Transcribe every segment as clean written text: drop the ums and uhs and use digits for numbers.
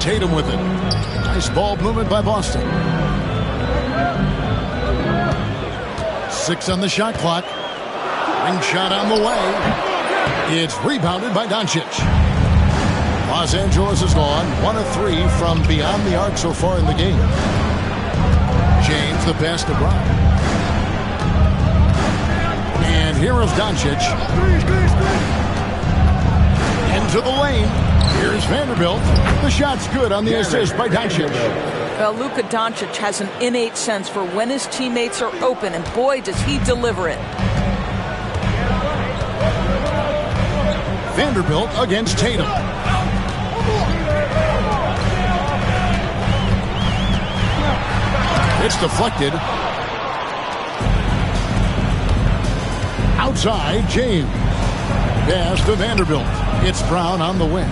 Tatum with it. Nice ball movement by Boston. 6 on the shot clock. Ring shot on the way. It's rebounded by Doncic. Los Angeles is gone 1 of 3 from beyond the arc so far in the game. James the pass to Brown. And here is Doncic. Into the lane. Here's Vanderbilt. The shot's good on the assist by Doncic. Well, Luka Doncic has an innate sense for when his teammates are open, and boy, does he deliver it. Vanderbilt against Tatum. It's deflected. Outside, James. Pass to Vanderbilt. It's Brown on the wing.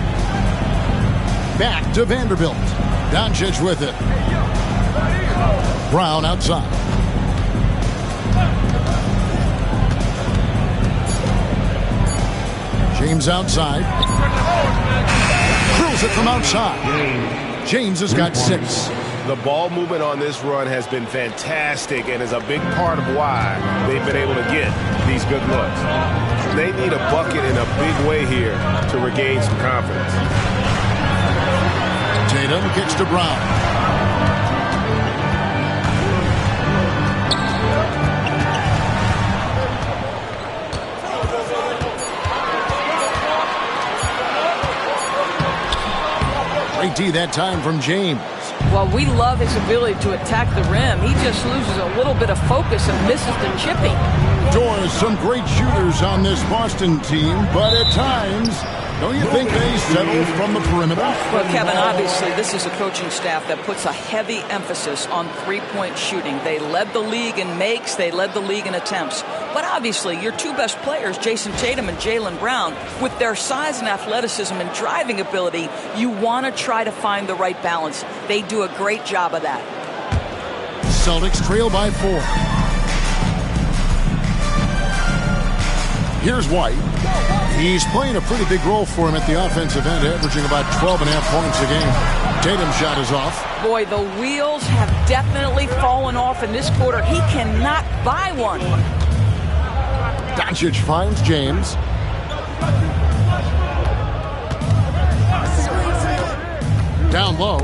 Back to Vanderbilt. Doncic with it. Brown outside. James outside. Throws it from outside. James has got 6. The ball movement on this run has been fantastic and is a big part of why they've been able to get these good looks. They need a bucket in a big way here to regain some confidence. Tatum kicks to Brown. Great D that time from James. Well, we love his ability to attack the rim. He just loses a little bit of focus and misses the chipping. Doors, some great shooters on this Boston team, but at times, don't you think they settle from the perimeter? Well, Kevin, obviously, this is a coaching staff that puts a heavy emphasis on three-point shooting. They led the league in makes. They led the league in attempts. But obviously, your two best players, Jason Tatum and Jaylen Brown, with their size and athleticism and driving ability, you want to try to find the right balance. They do a great job of that. Celtics trail by 4. Here's White. He's playing a pretty big role for him at the offensive end, averaging about 12.5 points a game. Tatum's shot is off. Boy, the wheels have definitely fallen off in this quarter. He cannot buy one. Doncic finds James. Down low.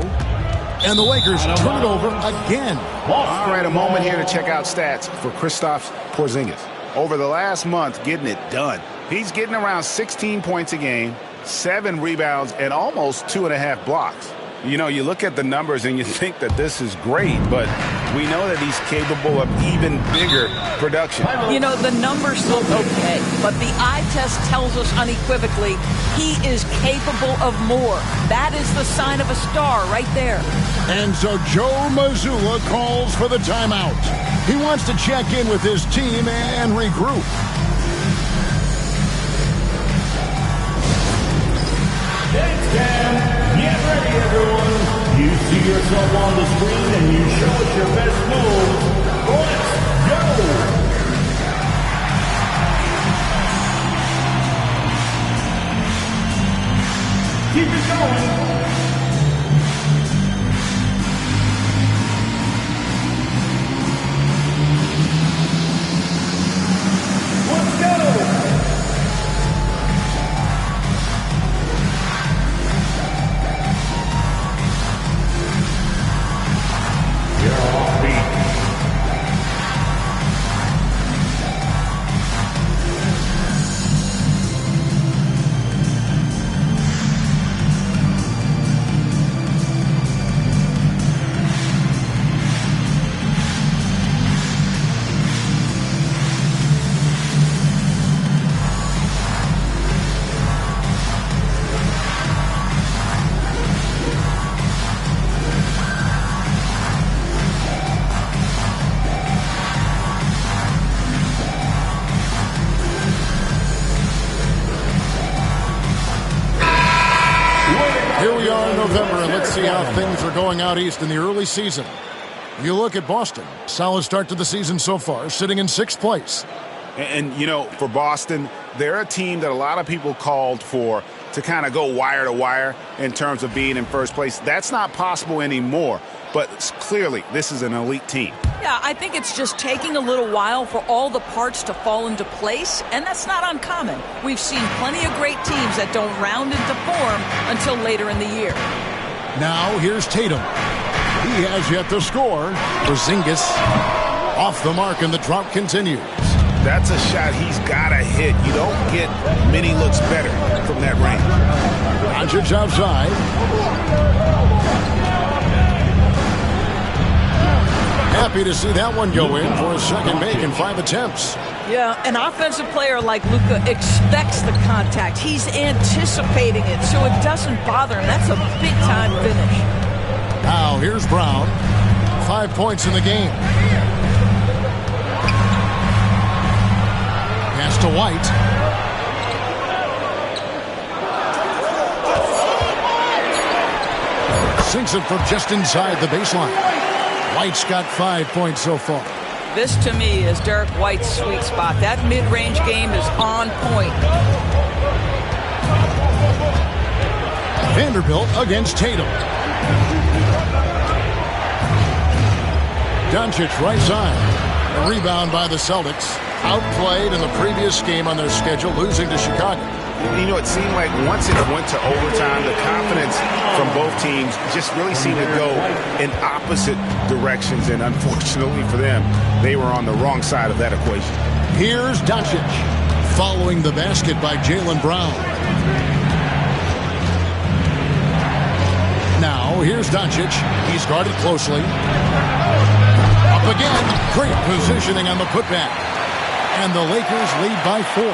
And the Lakers turn it over again. All right, a moment here to check out stats for Kristaps Porzingis. Over the last month, getting it done. He's getting around 16 points a game, 7 rebounds, and almost 2.5 blocks. You know, you look at the numbers and you think that this is great, but we know that he's capable of even bigger production. You know, the numbers look okay, but the eye test tells us unequivocally he is capable of more. That is the sign of a star right there. And so Joe Mazzulla calls for the timeout. He wants to check in with his team and regroup. Get ready, everyone. You see yourself on the screen and you show us your best moves. Let's go. Keep it going. See how things are going out east in the early season. You look at Boston, solid start to the season so far, sitting in 6th place. And you know, for Boston, they're a team that a lot of people called for to kind of go wire to wire in terms of being in first place. That's not possible anymore. But clearly, this is an elite team. Yeah, I think it's just taking a little while for all the parts to fall into place, and that's not uncommon. We've seen plenty of great teams that don't round into form until later in the year. Now here's Tatum. He has yet to score. Porzingis off the mark, and the drought continues. That's a shot he's got to hit. You don't get many looks better from that range. Doncic outside. Happy to see that one go in for a second make in 5 attempts. Yeah, an offensive player like Luka expects the contact. He's anticipating it, so it doesn't bother him. That's a big-time finish. Now, here's Brown. 5 points in the game. Pass to White. Sinks it from just inside the baseline. White's got 5 points so far. This, to me, is Derek White's sweet spot. That mid-range game is on point. Vanderbilt against Tatum. Doncic right side. A rebound by the Celtics. Outplayed in the previous game on their schedule, losing to Chicago. You know, it seemed like once it went to overtime, the confidence from both teams just really seemed to go in opposite directions. And unfortunately for them, they were on the wrong side of that equation. Here's Doncic following the basket by Jaylen Brown. Now, here's Doncic. He's guarded closely. Up again. Great positioning on the putback. And the Lakers lead by 4.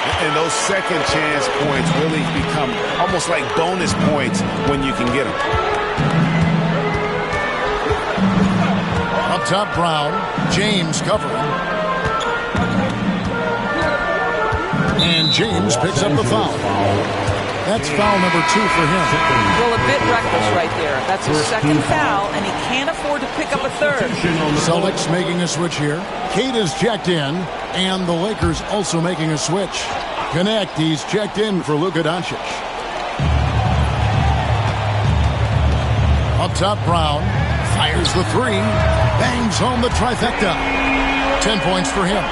And those second chance points really become almost like bonus points when you can get them. Up top, Brown. James covering. And James picks up the foul. That's foul number 2 for him. Well, a bit reckless right there. That's his second foul, and he can't afford to pick up a third. Celtics making a switch here. Kate is checked in, and the Lakers also making a switch. Connect, he's checked in for Luka Doncic. Up top, Brown fires the 3, bangs home the trifecta. 10 points for him.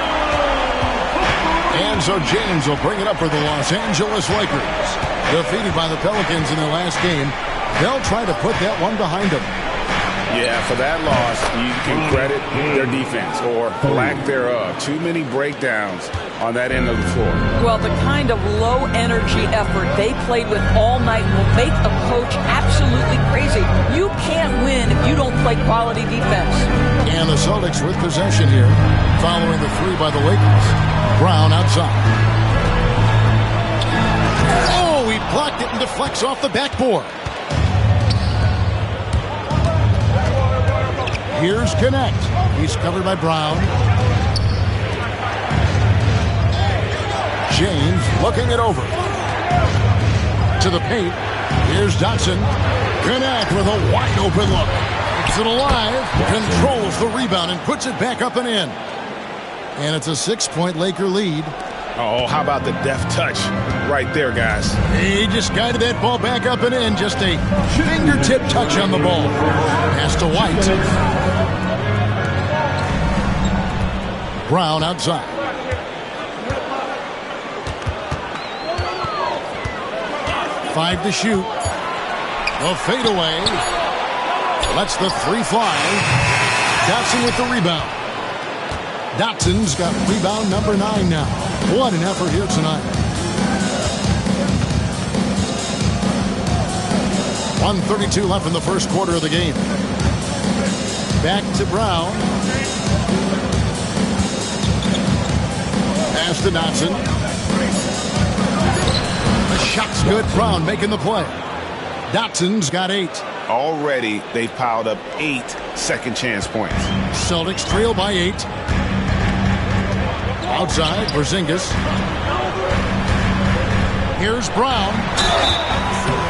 And so James will bring it up for the Los Angeles Lakers. Defeated by the Pelicans in their last game, they'll try to put that one behind them. Yeah, for that loss, you can credit their defense or lack thereof. Too many breakdowns on that end of the floor. Well, the kind of low-energy effort they played with all night will make a coach absolutely crazy. You can't win if you don't play quality defense. And the Celtics with possession here, following the 3 by the Lakers. Brown outside. Oh, he blocked it and deflects off the backboard. Here's Connect. He's covered by Brown. James looking it over. To the paint. Here's Dotson. Connect with a wide open look. Keeps it alive. Controls the rebound and puts it back up and in. And it's a 6-point Laker lead. Oh, how about the deft touch right there, guys? He just guided that ball back up and in. Just a fingertip touch on the ball. Pass to White. Brown outside. Five to shoot. The fadeaway. Lets the 3 fly. Dotson with the rebound. Dotson's got rebound number 9 now. What an effort here tonight. 1:32 left in the first quarter of the game. Back to Brown. Pass to Dotson. The shot's good. Brown making the play. Dotson's got 8. Already, they've piled up 8 second chance points. Celtics trail by 8. Outside, Porzingis. Here's Brown.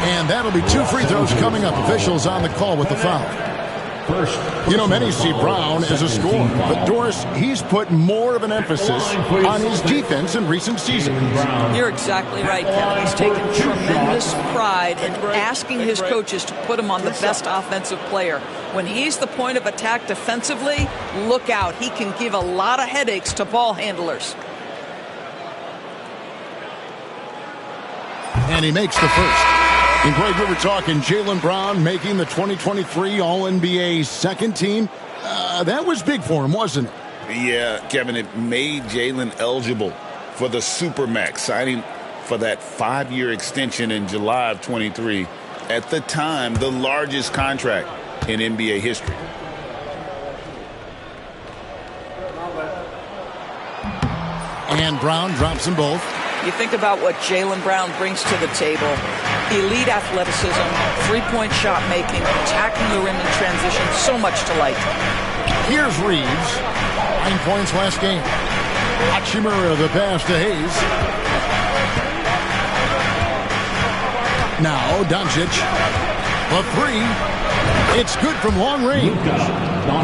And that'll be 2 free throws coming up. Officials on the call with the foul. You know, many see Brown as a scorer, but Doris, he's put more of an emphasis on his defense in recent seasons. You're exactly right, Kevin. He's taken tremendous pride in asking his coaches to put him on the best offensive player. When he's the point of attack defensively, look out. He can give a lot of headaches to ball handlers. And he makes the first. And Greg, we were talking Jaylen Brown making the 2023 All-NBA second team. That was big for him, wasn't it? Yeah, Kevin, it made Jaylen eligible for the Supermax, signing for that 5-year extension in July of 23. At the time, the largest contract in NBA history. And Brown drops them both. You think about what Jaylen Brown brings to the table. Elite athleticism, three-point shot making, attacking the rim in transition, so much to like. Here's Reeves. 9 points last game. Hachimura the pass to Hayes. Now Doncic. A three. It's good from long range.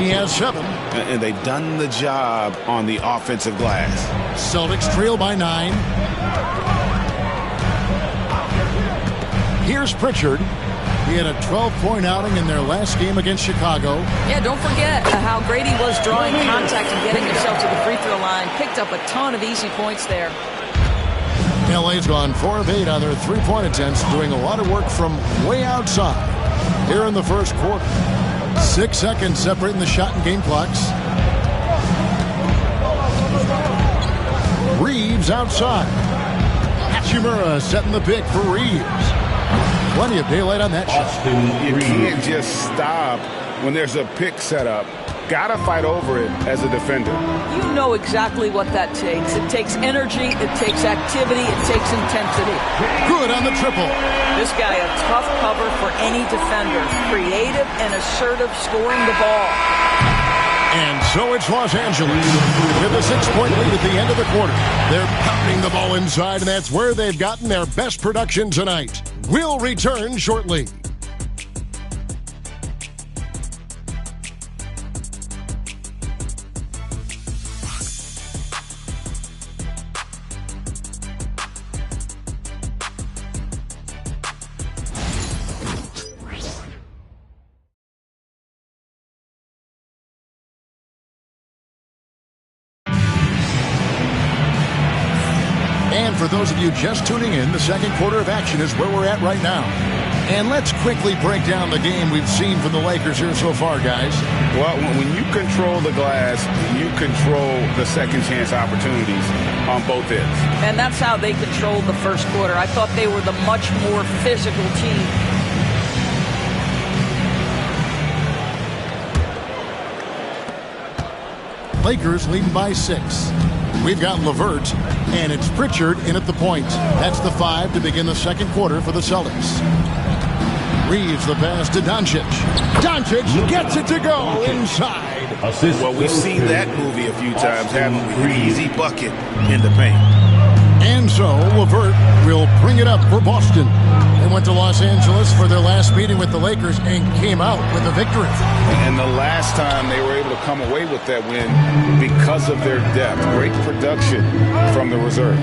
He has 7. And they've done the job on the offensive glass. Celtics trail by 9. Here's Pritchard. He had a 12-point outing in their last game against Chicago. Yeah, don't forget how great he was drawing contact and getting himself to the free throw line. Picked up a ton of easy points there. LA's gone 4 of 8 on their three-point attempts, doing a lot of work from way outside here in the first quarter. 6 seconds separating the shot and game clocks. Reeves outside. Hachimura setting the pick for Reeves. Plenty of daylight on that shot. You can't just stop when there's a pick set up. Gotta fight over it as a defender. You know exactly what that takes. It takes energy, it takes activity, it takes intensity. Good on the triple. This guy a tough cover for any defender. Creative and assertive scoring the ball. And so it's Los Angeles with a 6-point lead at the end of the quarter. They're pounding the ball inside, and that's where they've gotten their best production tonight. We'll return shortly. And for those of you just tuning in, the second quarter of action is where we're at right now. And let's quickly break down the game we've seen from the Lakers here so far, guys. Well, when you control the glass, you control the second chance opportunities on both ends. And that's how they controlled the first quarter. I thought they were the much more physical team. Lakers leading by 6. We've got LeVert, and it's Pritchard in at the point. That's the 5 to begin the second quarter for the Celtics. Reeves the pass to Doncic. Doncic gets it to go inside. Well, we've seen that movie a few times, haven't we? Easy bucket in the paint. And so LeVert will bring it up for Boston. They went to Los Angeles for their last meeting with the Lakers and came out with a victory. And the last time they were able to come away with that win because of their depth. Great production from the reserves.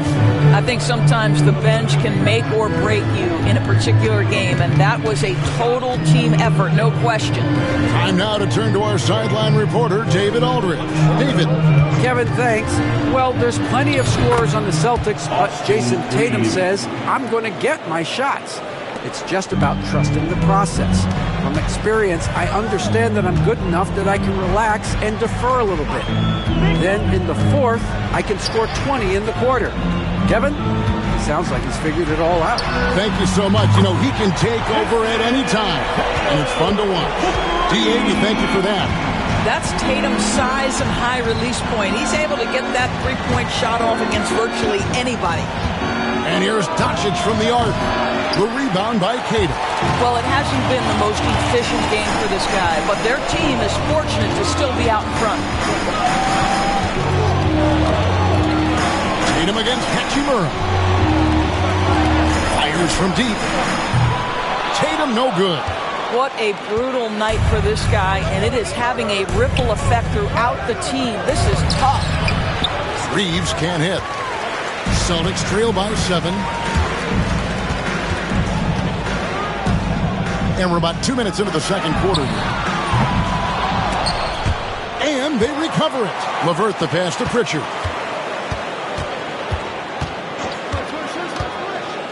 I think sometimes the bench can make or break you in a particular game, and that was a total team effort, no question. Time now to turn to our sideline reporter, David Aldridge. David. Kevin, thanks. Well, there's plenty of scorers on the Celtics, but Jason Tatum says, I'm going to get my shots. It's just about trusting the process. From experience, I understand that I'm good enough that I can relax and defer a little bit. Then in the fourth, I can score 20 in the quarter. Kevin, sounds like he's figured it all out. Thank you so much. You know, he can take over at any time, and it's fun to watch. D.A., thank you for that. That's Tatum's size and high release point. He's able to get that three-point shot off against virtually anybody. And here's Doncic from the arc. The rebound by Cato. Well, it hasn't been the most efficient game for this guy, but their team is fortunate to still be out in front. Tatum against Hachimura. Fires from deep. Tatum no good. What a brutal night for this guy, and it is having a ripple effect throughout the team. This is tough. Reeves can't hit. Celtics trail by 7. And we're about 2 minutes into the second quarter. And they recover it. LeVert the pass to Pritchard.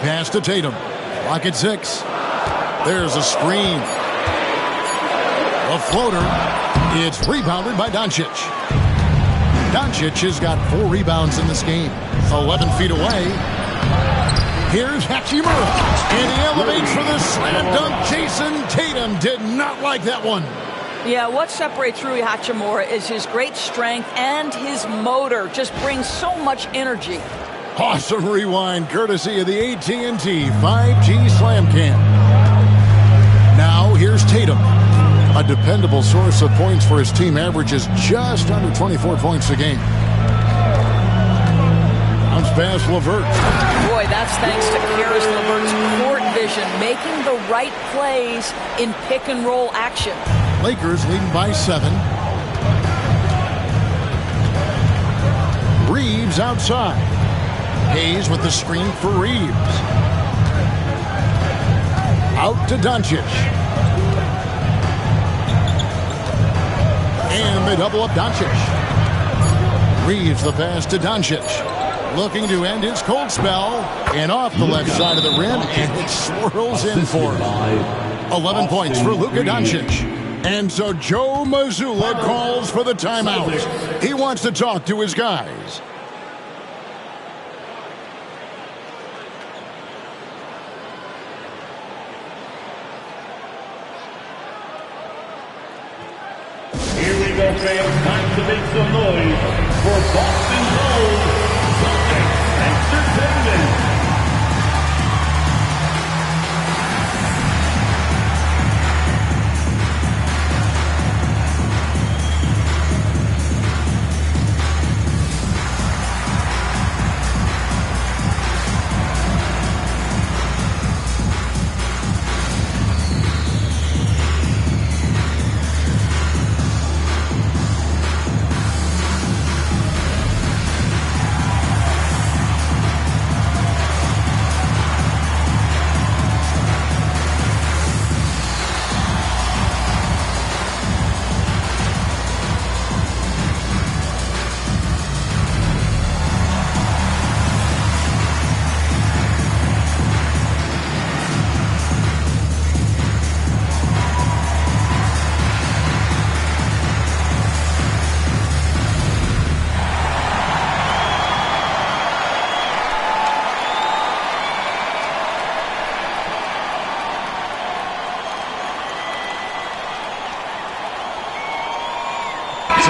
Pass to Tatum. Clock at 6. There's a screen. A floater. It's rebounded by Doncic. Doncic has got 4 rebounds in this game. 11 feet away. Here's Hachimura. And he elevates for the slam dunk. Jason Tatum did not like that one. Yeah, what separates Rui Hachimura is his great strength and his motor. Just brings so much energy. Awesome rewind courtesy of the AT&T 5G Slam Cam. Now here's Tatum. A dependable source of points for his team, averages just under 24 points a game. Bounce pass LeVert. Boy, that's thanks to Caris LeVert's court vision, making the right plays in pick and roll action. Lakers leading by 7. Reeves outside. Hayes with the screen for Reeves. Out to Doncic. And they double up Doncic. Reeves the pass to Doncic. Looking to end his cold spell. And off the left side of the rim. And it swirls in for him. 11 points for Luka Doncic. And so Joe Mazzulla calls for the timeout. He wants to talk to his guys. Fans, time to make some noise for Boston's own Celtics Entertainment.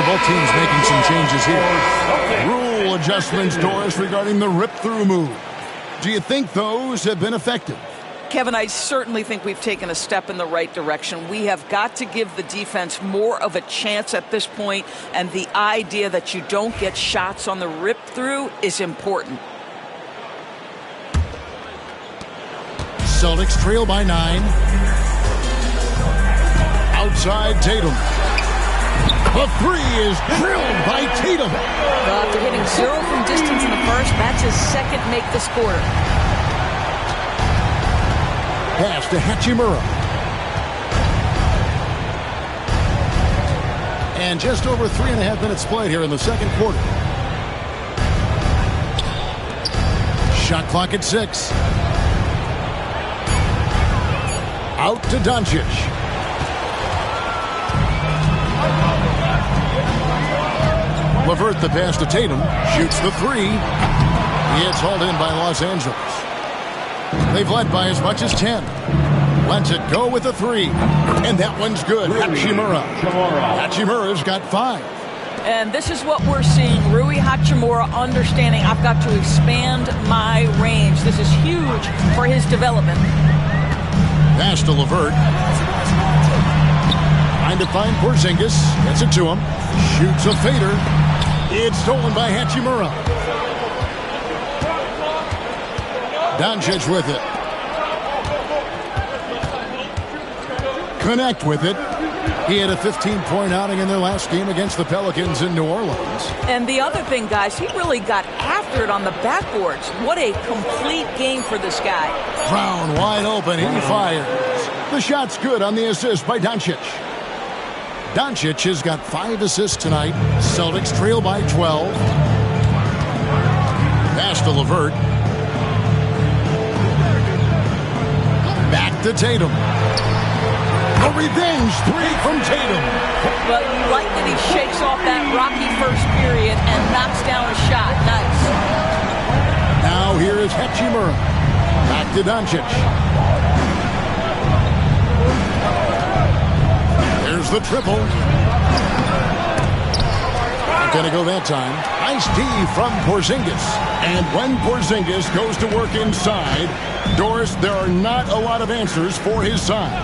Both teams making some changes here. Rule adjustments, Doris, regarding the rip-through move. Do you think those have been effective? Kevin, I certainly think we've taken a step in the right direction. We have got to give the defense more of a chance at this point, and the idea that you don't get shots on the rip-through is important. Celtics trail by 9. Outside Tatum. The 3 is drilled by Tatum. After hitting 0 from distance in the first, that's his second make this quarter. Pass to Hachimura. And just over 3.5 minutes played here in the second quarter. Shot clock at 6. Out to Doncic. LeVert the pass to Tatum. Shoots the 3. It's hauled in by Los Angeles. They've led by as much as 10. Lets it go with a 3. And that one's good. Hachimura. Hachimura's got 5. And this is what we're seeing. Rui Hachimura understanding I've got to expand my range. This is huge for his development. Pass to LeVert. Trying to find Porzingis. Gets it to him. Shoots a fader. It's stolen by Hachimura. Doncic with it. connect with it. He had a 15-point outing in their last game against the Pelicans in New Orleans. And the other thing, guys, he really got after it on the backboards. What a complete game for this guy. Brown wide open. He fires. The shot's good on the assist by Doncic. Doncic has got 5 assists tonight. Celtics trail by 12. Pass to LeVert. Back to Tatum. A revenge 3 from Tatum. But you like that he shakes off that rocky first period and knocks down a shot. Nice. Now here is Hachimura. Back to Doncic. There's the triple. Not going to go that time. Nice D from Porzingis. And when Porzingis goes to work inside, Doris, there are not a lot of answers for his size.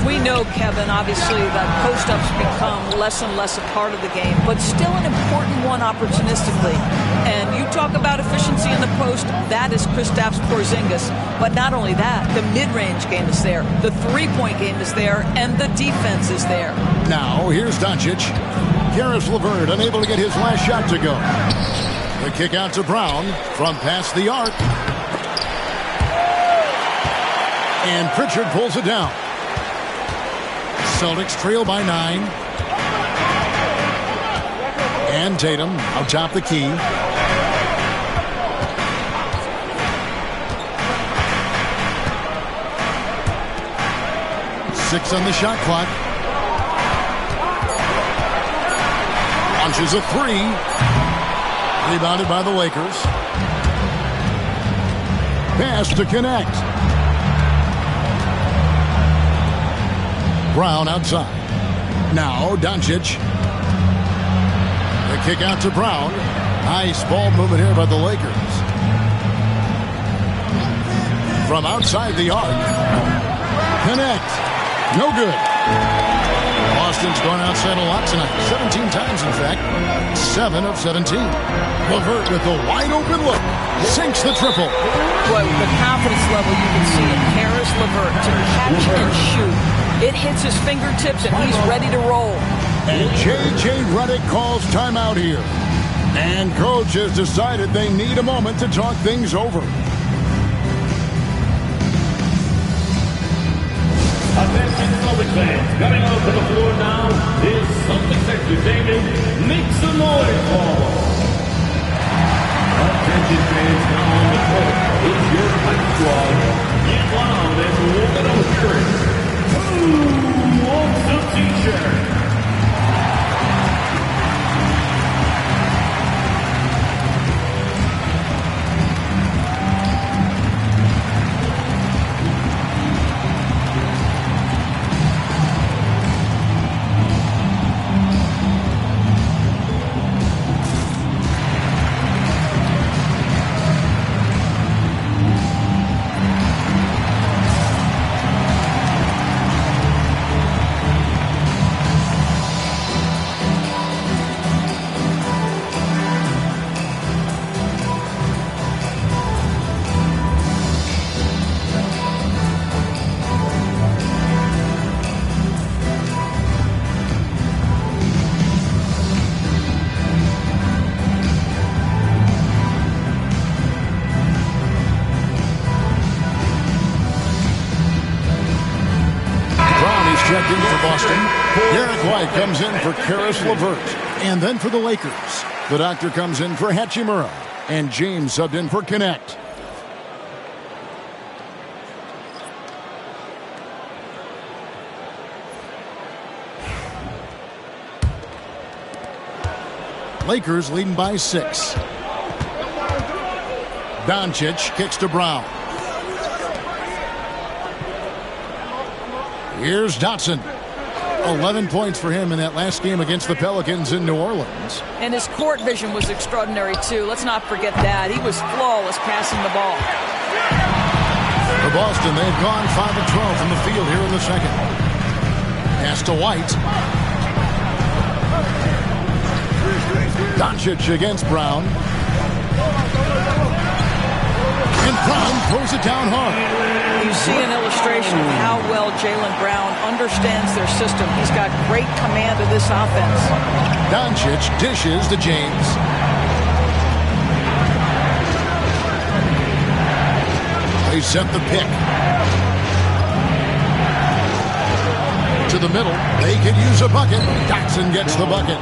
We know, Kevin, obviously, that post-ups become less and less a part of the game, but still an important one opportunistically. And you talk about efficiency in the post, that is Kristaps Porzingis. But not only that, the mid-range game is there, the three-point game is there, and the defense is there. Now, here's Doncic. Caris LeVert unable to get his last shot to go. The kick out to Brown from past the arc. And Pritchard pulls it down. Celtics trail by 9. And Tatum out top the key. Six on the shot clock. Launches a 3. Rebounded by the Lakers. Pass to connect. Brown outside. Now Doncic. The kick out to Brown. Nice ball movement here by the Lakers. From outside the arc. Connect. No good. Boston's gone outside a lot tonight. 17 times, in fact. 7 of 17. LeVert with the wide open look. Sinks the triple. Boy, with the confidence level you can see in Caris LeVert to catch and shoot. It hits his fingertips and he's ready to roll. And J.J. Redick calls timeout here. And coach has decided they need a moment to talk things over. Attention Celtics fans, coming out to the floor now is Celtics Entertainment. Make some noise for attention fans now on the court. It's your hype squad. Get loud and let them hear it. Who wants a t-shirt? Checked in for Boston. Derek White comes in for Caris LeVert. And then for the Lakers, the doctor comes in for Hachimura. And James subbed in for Connect. Lakers leading by 6. Doncic kicks to Brown. Here's Dotson. 11 points for him in that last game against the Pelicans in New Orleans. And his court vision was extraordinary, too. Let's not forget that. He was flawless passing the ball. For Boston, they've gone 5 of 12 from the field here in the second. Pass to White. Doncic against Brown. And Brown throws it down hard. You see an illustration of how well Jaylen Brown understands their system. He's got great command of this offense. Doncic dishes to James. They set the pick. To the middle. They could use a bucket. Dotson gets the bucket.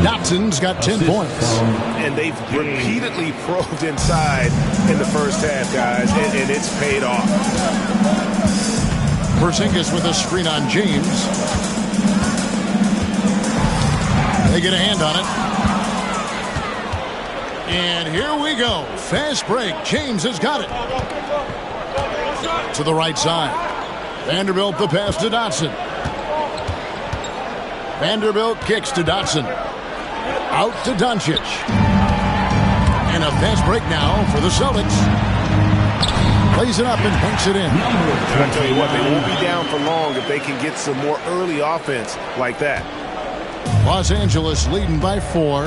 Dotson's got 10 points. And they've repeatedly probed inside in the first half, guys, and it's paid off. Porzingis with a screen on James. They get a hand on it. And here we go. Fast break. James has got it. To the right side. Vanderbilt the pass to Dotson. Vanderbilt kicks to Dotson. Out to Doncic. And a fast break now for the Celtics. Plays it up and banks it in. And I tell you what, they won't be down for long if they can get some more early offense like that. Los Angeles leading by 4.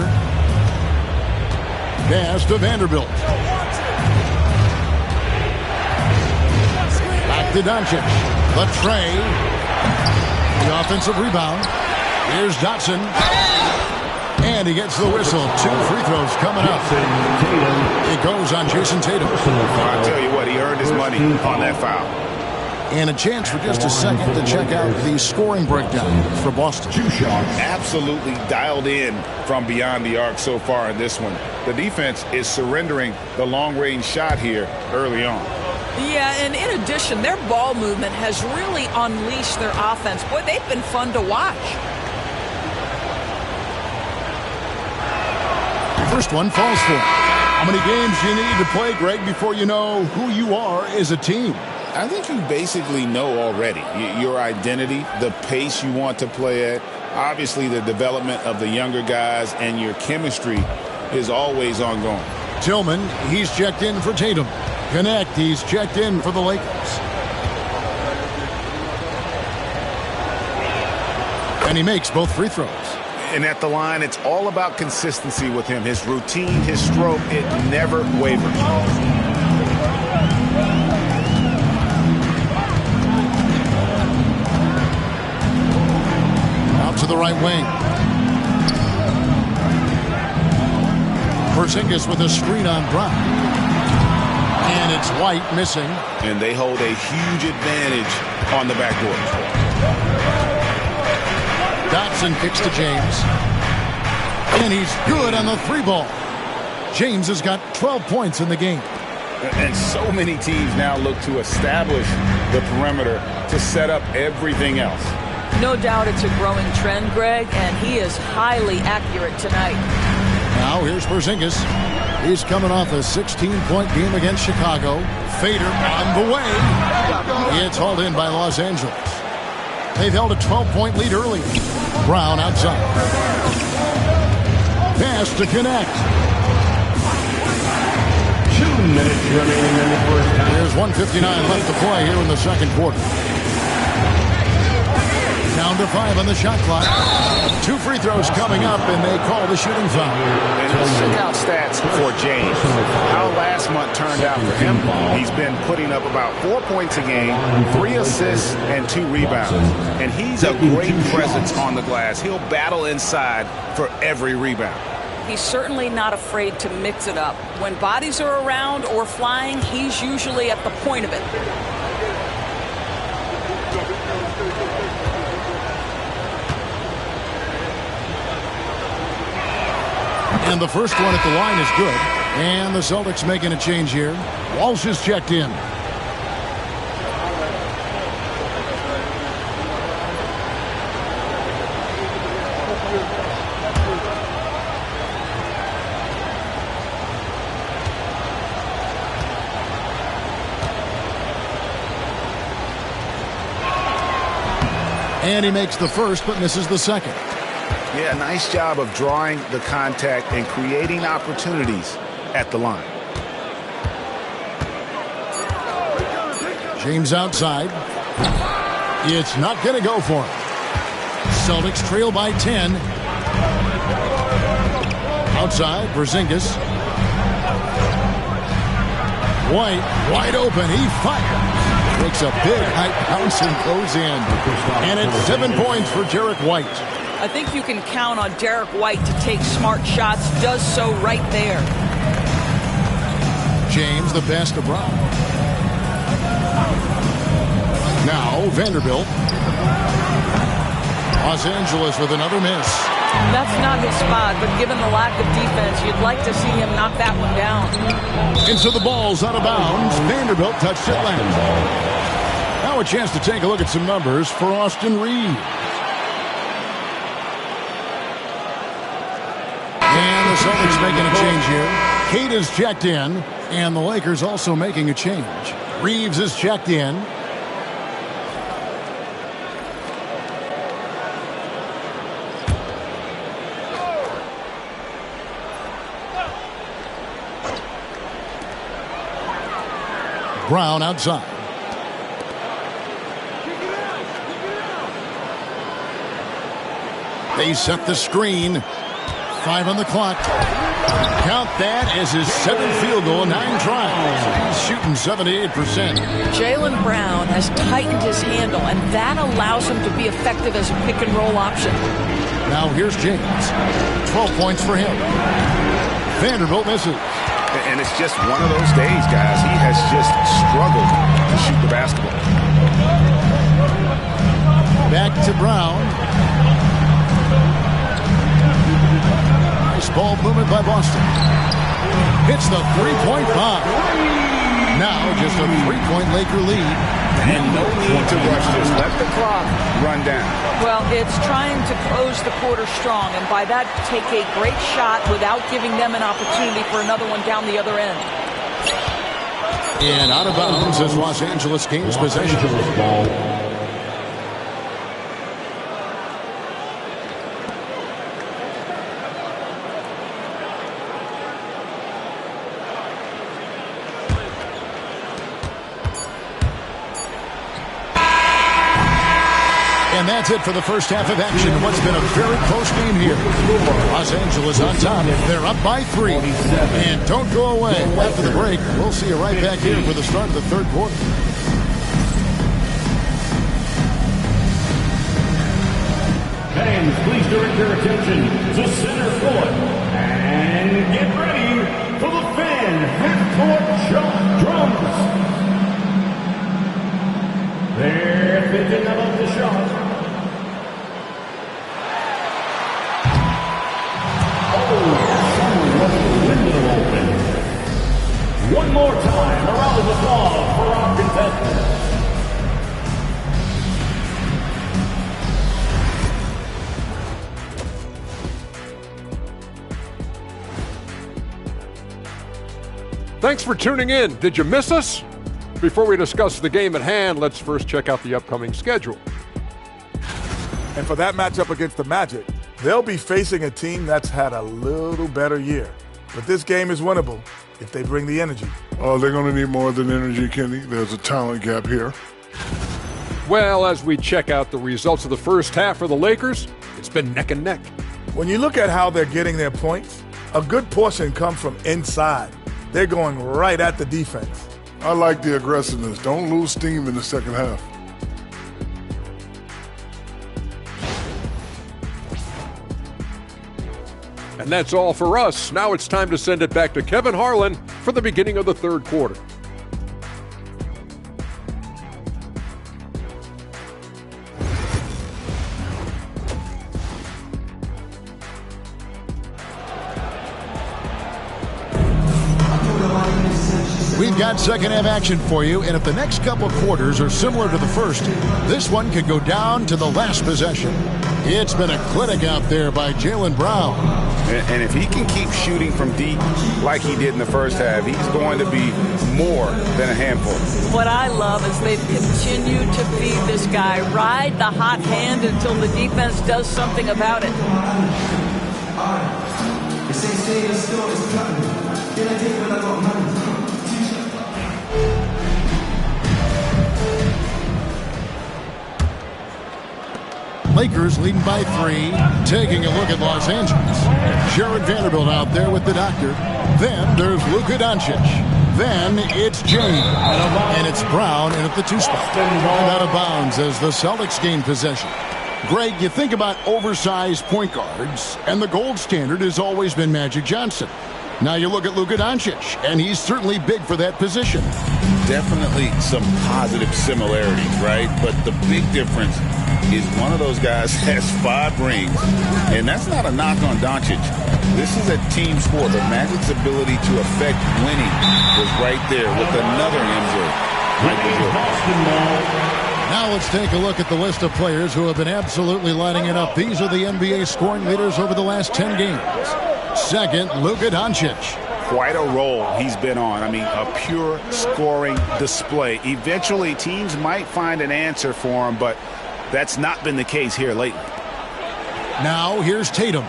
Pass to Vanderbilt. Back to Doncic. The tray. The offensive rebound. Here's Dotson. And he gets the whistle. 2 free throws coming up. It goes on Jason Tatum. I tell you what, he earned his money on that foul. And a chance for just a second to check out the scoring breakdown for Boston. 2 shots. Absolutely dialed in from beyond the arc so far in this one. The defense is surrendering the long-range shot here early on. Yeah, and in addition, their ball movement has really unleashed their offense. Boy, they've been fun to watch. First one falls for him. How many games do you need to play, Greg, before you know who you are as a team? I think you basically know already your identity, the pace you want to play at, obviously the development of the younger guys, and your chemistry is always ongoing. Tillman, he's checked in for Tatum. Connect, he's checked in for the Lakers. And he makes both free throws. And at the line, it's all about consistency with him. His routine, his stroke, it never wavers. Out to the right wing. Porzingis with a screen on Brown. And it's White missing. And they hold a huge advantage on the backboard. Dotson kicks to James. And he's good on the 3-ball. James has got 12 points in the game. And so many teams now look to establish the perimeter to set up everything else. No doubt it's a growing trend, Greg, and he is highly accurate tonight. Now here's Porzingis. He's coming off a 16-point game against Chicago. Fader on the way. It's hauled in by Los Angeles. They've held a 12-point lead early. Brown outside. Pass to connect. 2 minutes remaining in the first half. There's 1:59 left to play here in the second quarter. Down to 5 on the shot clock. 2 free throws coming up, and they call the shooting foul. And let's check out stats for James. How last month turned out for him. He's been putting up about 4 points a game, 3 assists, and 2 rebounds. And he's a great presence on the glass. He'll battle inside for every rebound. He's certainly not afraid to mix it up. When bodies are around or flying, he's usually at the point of it. And the first one at the line is good. And the Celtics making a change here. Walsh is checked in. And he makes the first, but misses the second. Yeah, nice job of drawing the contact and creating opportunities at the line. James outside. It's not going to go for him. Celtics trail by 10. Outside, Porzingis. White, wide open. He fires. Makes a big high bounce and goes in. And it's 7 points for Derek White. I think you can count on Derek White to take smart shots. Does so right there. James, the best of Brown. Now Vanderbilt. Los Angeles with another miss. That's not his spot, but given the lack of defense, you'd like to see him knock that one down. And so the ball's out of bounds. Vanderbilt touched it last. Now a chance to take a look at some numbers for Austin Reed. And the Celtics making a change here. Kate is checked in, and the Lakers also making a change. Reeves is checked in. Brown outside. They set the screen. 5 on the clock. Count that as his 7th field goal, 9 tries. He's shooting 78%. Jaylen Brown has tightened his handle, and that allows him to be effective as a pick-and-roll option. Now here's James. 12 points for him. Vanderbilt misses. And it's just one of those days, guys. He has just struggled to shoot the basketball. Back to Brown. Nice ball movement by Boston. Hits the three-point bomb. Now just a 3-point Laker lead. And no need to rush this. Let the clock run down. Well, it's trying to close the quarter strong, and by that, take a great shot without giving them an opportunity for another one down the other end. And out of bounds as Los Angeles gains possession. And that's it for the first half of action. What's been a very close game here. Los Angeles on top. They're up by 3. And don't go away. After the break, we'll see you right back here for the start of the third quarter. Fans, please direct your attention to center court. And get ready for the fan half-court shot drums. They're thinking about the shot. One more time, a round of applause for our contestants. Thanks for tuning in. Did you miss us? Before we discuss the game at hand, let's first check out the upcoming schedule. And for that matchup against the Magic, they'll be facing a team that's had a little better year. But this game is winnable if they bring the energy. Oh, they're going to need more than energy, Kenny. There's a talent gap here. Well, as we check out the results of the first half for the Lakers, it's been neck and neck. When you look at how they're getting their points, a good portion comes from inside. They're going right at the defense. I like the aggressiveness. Don't lose steam in the second half. And that's all for us. Now it's time to send it back to Kevin Harlan for the beginning of the third quarter. We've got second half action for you, and if the next couple quarters are similar to the first, this one could go down to the last possession. It's been a clinic out there by Jaylen Brown. And if he can keep shooting from deep like he did in the first half, he's going to be more than a handful. What I love is they've continued to feed this guy, ride the hot hand until the defense does something about it. Lakers leading by 3, taking a look at Los Angeles. Jared Vanderbilt out there with the doctor. Then there's Luka Doncic. Then it's James. And it's Brown in at the 2 spot. And out of bounds as the Celtics gain possession. Greg, you think about oversized point guards, and the gold standard has always been Magic Johnson. Now you look at Luka Doncic, and he's certainly big for that position. Definitely some positive similarities, right? But the big difference is one of those guys has 5 rings, and that's not a knock on Doncic. This is a team sport, but Magic's ability to affect winning was right there with another Michael. Now let's take a look at the list of players who have been absolutely lighting it up. These are the NBA scoring leaders over the last 10 games. Second, Luka Doncic. Quite a role he's been on. I mean, a pure scoring display. Eventually, teams might find an answer for him, but that's not been the case here lately. Now, here's Tatum.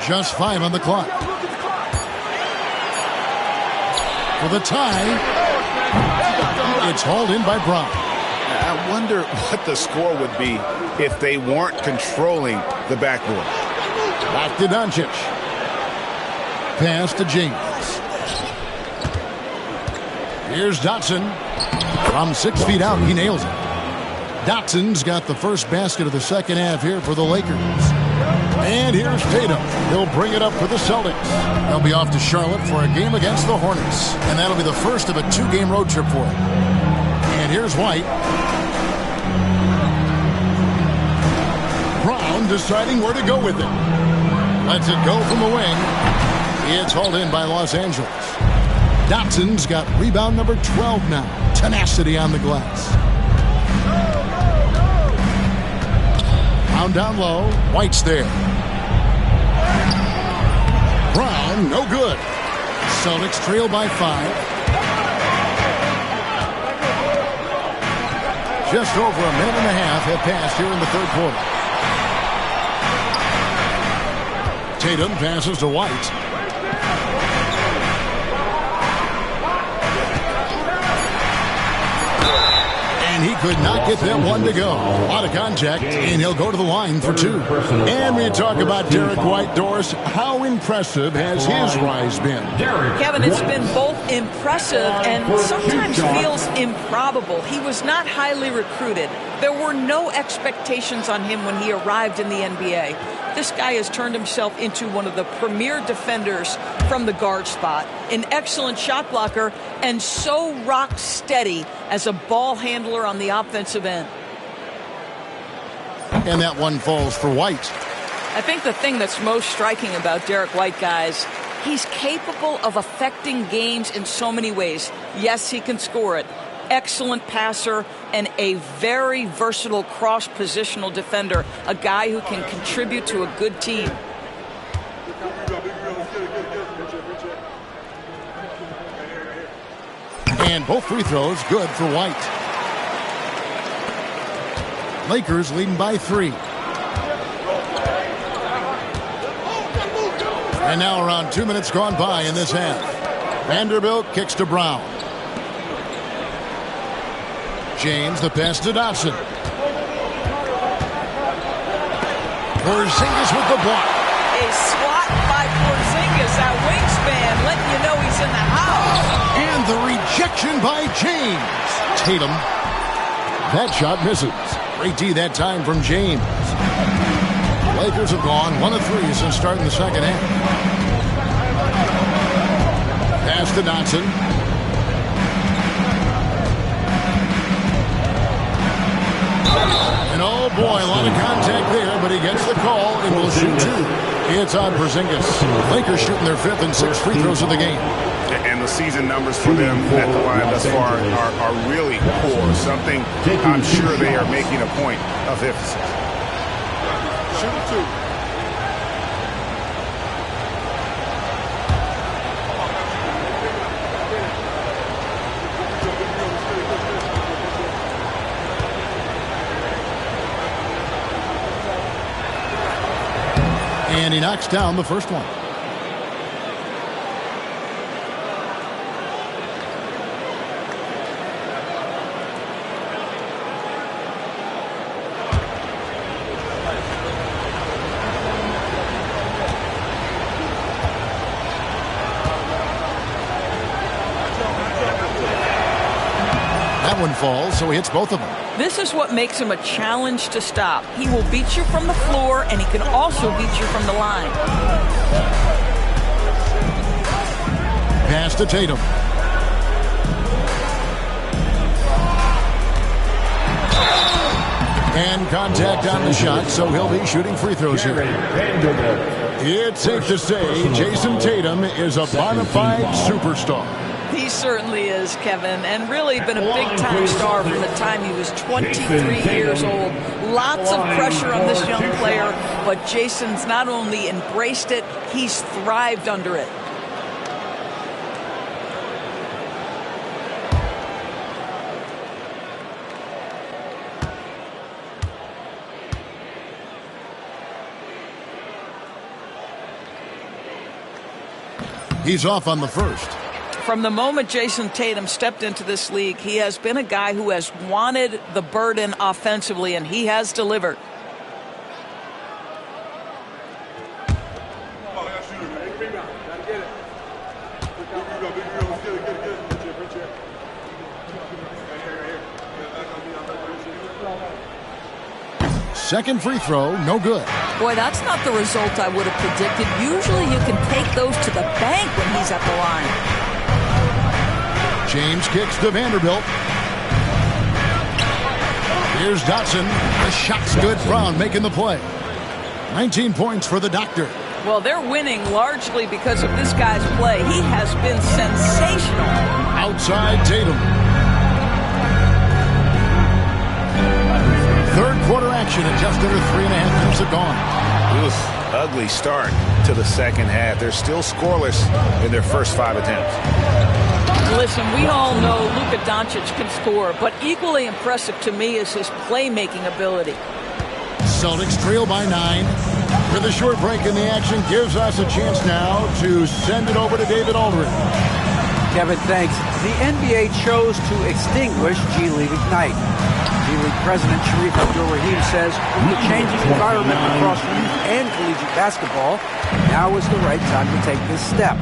Just 5 on the clock. For the tie, it's hauled in by Brown. I wonder what the score would be if they weren't controlling the backboard. Back to Doncic. Pass to James. Here's Dotson. From 6 feet out, he nails it. Dotson's got the first basket of the second half here for the Lakers. And here's Tatum. He'll bring it up for the Celtics. They'll be off to Charlotte for a game against the Hornets. And that'll be the first of a 2-game road trip for him. And here's White. Brown deciding where to go with it. Lets it go from the wing. It's hauled in by Los Angeles. Dotson's got rebound number 12 now. Tenacity on the glass. Brown down low. White's there. Brown, no good. Celtics trail by 5. Just over a minute and a half have passed here in the third quarter. Tatum passes to White. And he could not get them one to go. A lot of contact, and he'll go to the line for 2. And we talk about Derek White, Doris. How impressive has his rise been? Kevin, it's been both impressive and sometimes feels improbable. He was not highly recruited. There were no expectations on him when he arrived in the NBA. This guy has turned himself into one of the premier defenders from the guard spot, an excellent shot blocker, and so rock steady as a ball handler on the offensive end. And that one falls for White. I think the thing that's most striking about Derek White, guys, he's capable of affecting games in so many ways. Yes, he can score it. Excellent passer and a very versatile cross-positional defender, a guy who can contribute to a good team. And both free throws good for White. Lakers leading by 3. And now around 2 minutes gone by in this half. Vanderbilt kicks to Brown. James, the pass to Dotson. Porzingis with the block. A swat by Porzingis, that wingspan, letting you know he's in the house. And the rejection by James. Tatum. That shot misses. Great D that time from James. Lakers have gone 1 of 3 since starting the second half. Pass to Dotson. And oh boy, a lot of contact there, but he gets the call and will shoot 2. It's on Porzingis. Lakers shooting their 5th and 6th free throws of the game. And the season numbers for them at the line thus far are really poor. Something I'm sure they are making a point of emphasis. Shoot 2. And he knocks down the first one. that one falls, so he hits both of them. This is what makes him a challenge to stop. He will beat you from the floor, and he can also beat you from the line. Pass to Tatum. And contact on the shot, so he'll be shooting free throws here. It's safe to say Jason Tatum is a bona fide superstar. He certainly is, Kevin, and really been a big-time star from the time he was 23 years old. Lots of pressure on this young player, but Jason's not only embraced it, he's thrived under it. He's off on the first. From the moment Jason Tatum stepped into this league, he has been a guy who has wanted the burden offensively, and he has delivered. Second free throw, no good. Boy, that's not the result I would have predicted. Usually you can take those to the bank when he's at the line. James kicks to Vanderbilt. Here's Dotson. The shot's good. Brown making the play. 19 points for the Doctor. Well, they're winning largely because of this guy's play. He has been sensational. Outside Tatum. Third quarter action at just under 3.5 minutes are gone. It was an ugly start to the second half. They're still scoreless in their first 5 attempts. Listen, we all know Luka Doncic can score, but equally impressive to me is his playmaking ability. Celtics trail by 9. With a short break in the action, gives us a chance now to send it over to David Aldridge. Kevin, thanks. The NBA chose to extinguish G League Ignite. G League President Sharif Abdul-Rahim says with the changing environment across youth and collegiate basketball, now is the right time to take this step.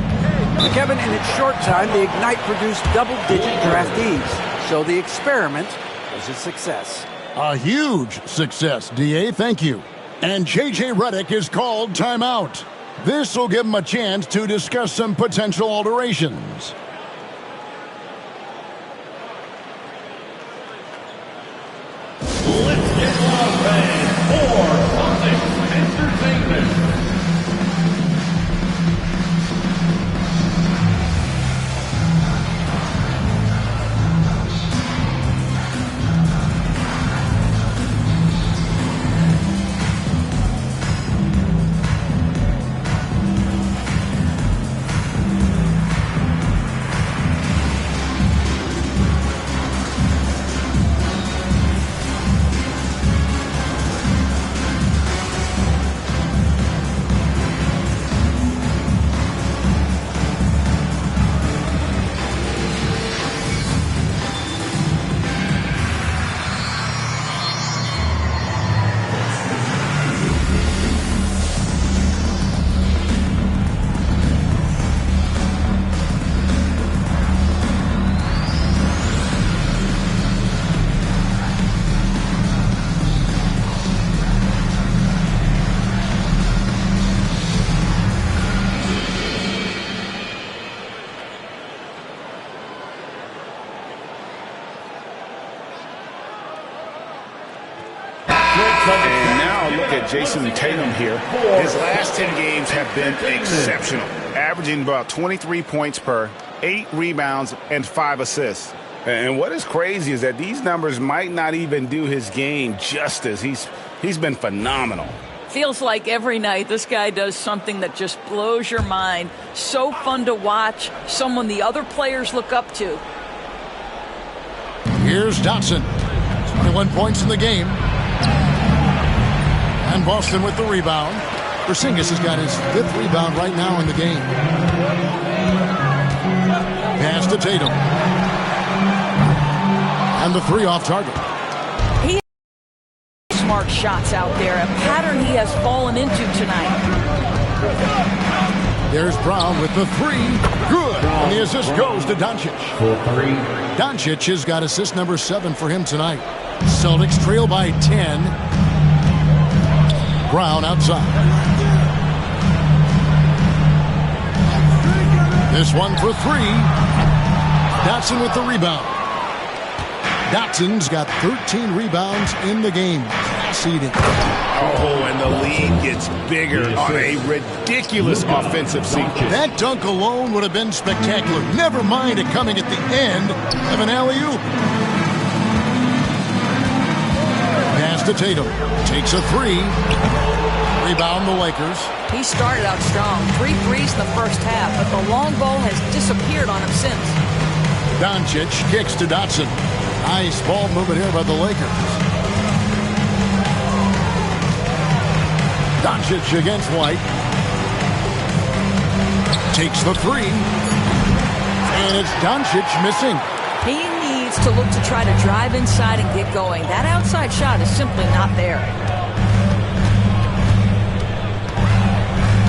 Kevin, in its short time, the Ignite produced double-digit draftees, so the experiment was a success. A huge success, DA. Thank you. And J.J. Redick is called timeout. This will give him a chance to discuss some potential alterations. Let's get Las for Celtics Entertainment. And now look at Jason Tatum here. His last 10 games have been exceptional, averaging about 23 points per, 8 rebounds, and 5 assists. And what is crazy is that these numbers might not even do his game justice. He's been phenomenal. Feels like every night this guy does something that just blows your mind. So fun to watch, someone the other players look up to. Here's Dotson. 21 points in the game. And Boston with the rebound. Porzingis has got his 5th rebound right now in the game. Pass to Tatum. And the 3 off target. He has smart shots out there, a pattern he has fallen into tonight. There's Brown with the three. Good. And the assist goes to Doncic. Doncic has got assist number 7 for him tonight. Celtics trail by 10. Brown outside. This one for 3. Dotson with the rebound. Dotson's got 13 rebounds in the game. Seeding. Oh, and the lead gets bigger on a ridiculous offensive sequence. That dunk alone would have been spectacular. Never mind it coming at the end of an alley-oop. Pass to Tatum. Takes a 3. Rebound the Lakers. He started out strong. 3 threes in the first half, but the long ball has disappeared on him since. Doncic kicks to Dotson. Nice ball movement here by the Lakers. Doncic against White. Takes the 3. And it's Doncic missing. He needs to look to try to drive inside and get going. That outside shot is simply not there.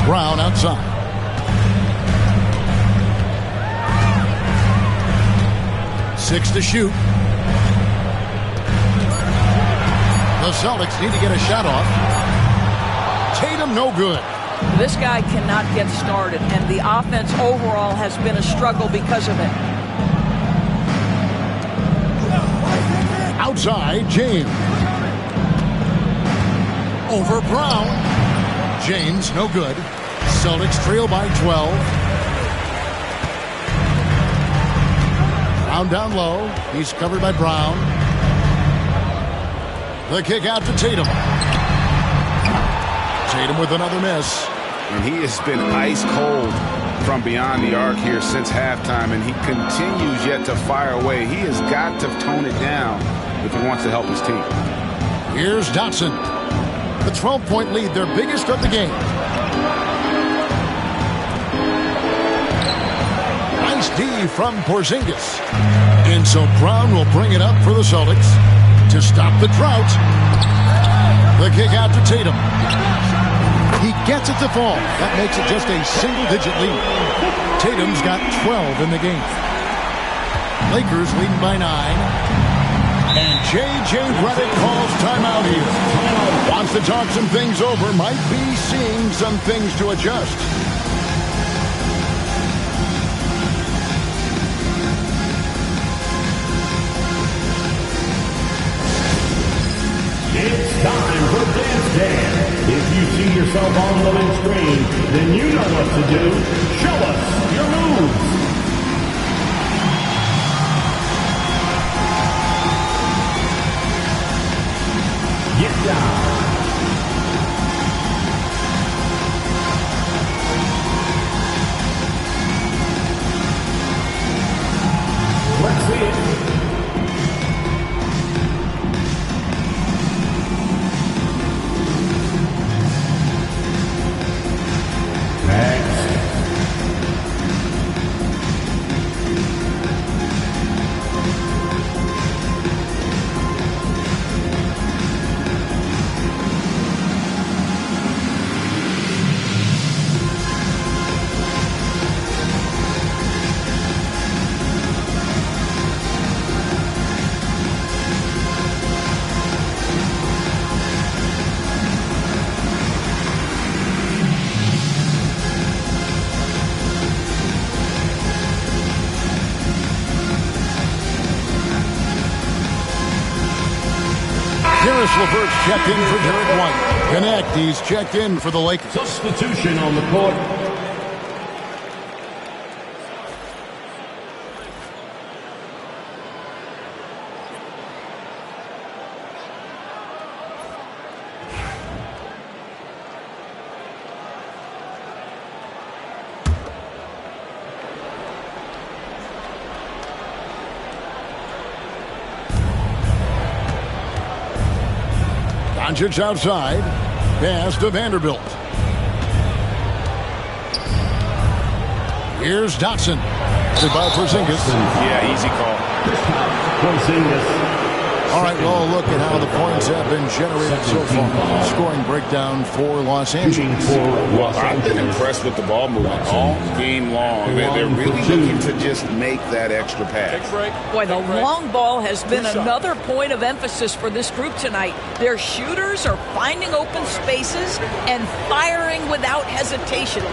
Brown outside. Six to shoot. The Celtics need to get a shot off. Tatum no good. This guy cannot get started, and the offense overall has been a struggle because of it. Outside, James. Over Brown. James no good. Celtics trail by 12. Brown down low. He's covered by Brown. The kick out to Tatum. Tatum with another miss. And he has been ice cold from beyond the arc here since halftime, and he continues yet to fire away. He has got to tone it down if he wants to help his team. Here's Dotson. The 12-point lead, their biggest of the game. Nice D from Porzingis. And so Brown will bring it up for the Celtics to stop the drought. The kick out to Tatum. He gets it to fall. That makes it just a single-digit lead. Tatum's got 12 in the game. Lakers leading by 9. And J.J. Redick calls timeout here. Wants to talk some things over. Might be seeing some things to adjust. It's time for Dance Dance. If you see yourself on the big screen, then you know what to do. Show us your moves. Get down. Let's see it. LeVert's checked in for Derek White. Connect, he's checked in for the Lakers. Substitution on the court. Doncic outside. Pass to Vanderbilt. Here's Dotson. Goodbye, Porzingis. Yeah, easy call. Porzingis. All right, well, look at how the points have been generated so far. Scoring breakdown for Los Angeles. Well, I've been impressed with the ball movement all game long. They're really looking to just make that extra pass. Boy, the long ball has been another point of emphasis for this group tonight. Their shooters are finding open spaces and firing without hesitation.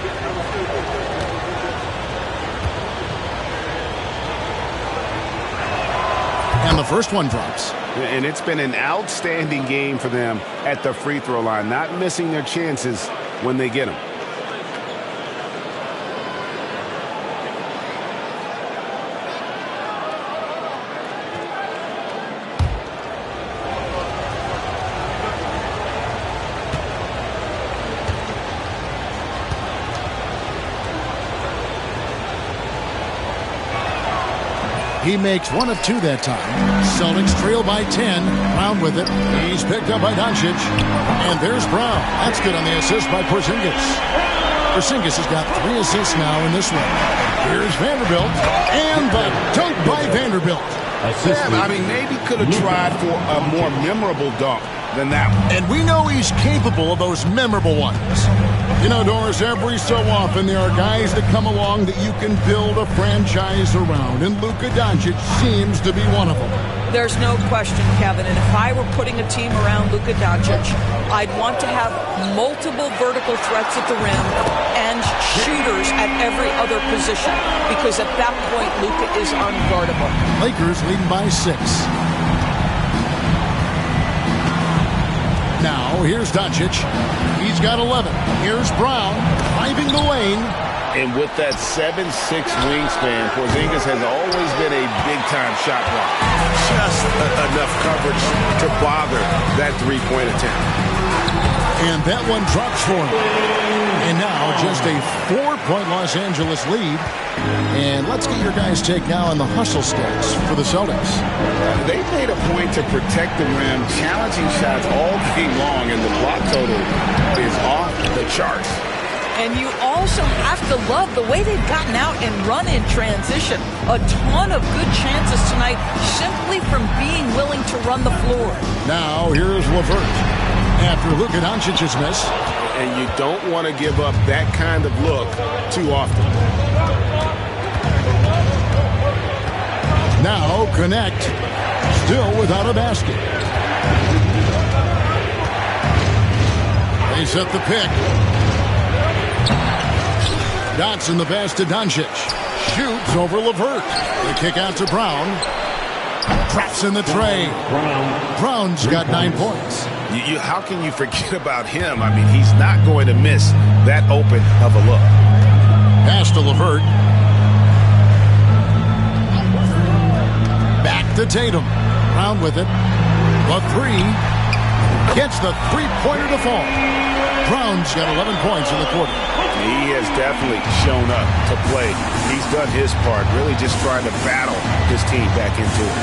And the first one drops. And it's been an outstanding game for them at the free throw line, not missing their chances when they get them. He makes 1 of 2 that time. Celtics trail by 10. Brown with it. He's picked up by Doncic. And there's Brown. That's good on the assist by Porzingis. Porzingis has got 3 assists now in this one. Here's Vanderbilt. And the dunk by Vanderbilt. Yeah, I mean, maybe could have tried for a more memorable dunk than that one. And we know he's capable of those memorable ones. You know, Doris, every so often there are guys that come along that you can build a franchise around, and Luka Doncic seems to be one of them. There's no question, Kevin, and if I were putting a team around Luka Doncic, I'd want to have multiple vertical threats at the rim and shooters at every other position, because at that point, Luka is unguardable. Lakers leading by 6. Now, here's Doncic. He's got 11. Here's Brown, driving the lane. And with that 7'6" wingspan, Porzingis has always been a big-time shot blocker. Just enough coverage to bother that three-point attempt. And that one drops for him. And now just a 4-point Los Angeles lead. And let's get your guys' take now on the hustle stats for the Celtics. They've made a point to protect the rim, challenging shots all game long, and the block total is off the charts. And you also have to love the way they've gotten out and run in transition. A ton of good chances tonight simply from being willing to run the floor. Now here's LeVert after Luka Doncic's miss. And you don't want to give up that kind of look too often. Now connect. Still without a basket. They set the pick. Dotson the pass to Doncic. Shoots over LeVert. The kick out to Brown. Traps in the tray. Brown's got 9 points. How can you forget about him? I mean, he's not going to miss that open of a look. Pass to LeVert. Back to Tatum. Brown with it. The 3. Gets the three-pointer to fall. Brown's got 11 points in the quarter. He has definitely shown up to play. He's done his part, really just trying to battle his team back into it.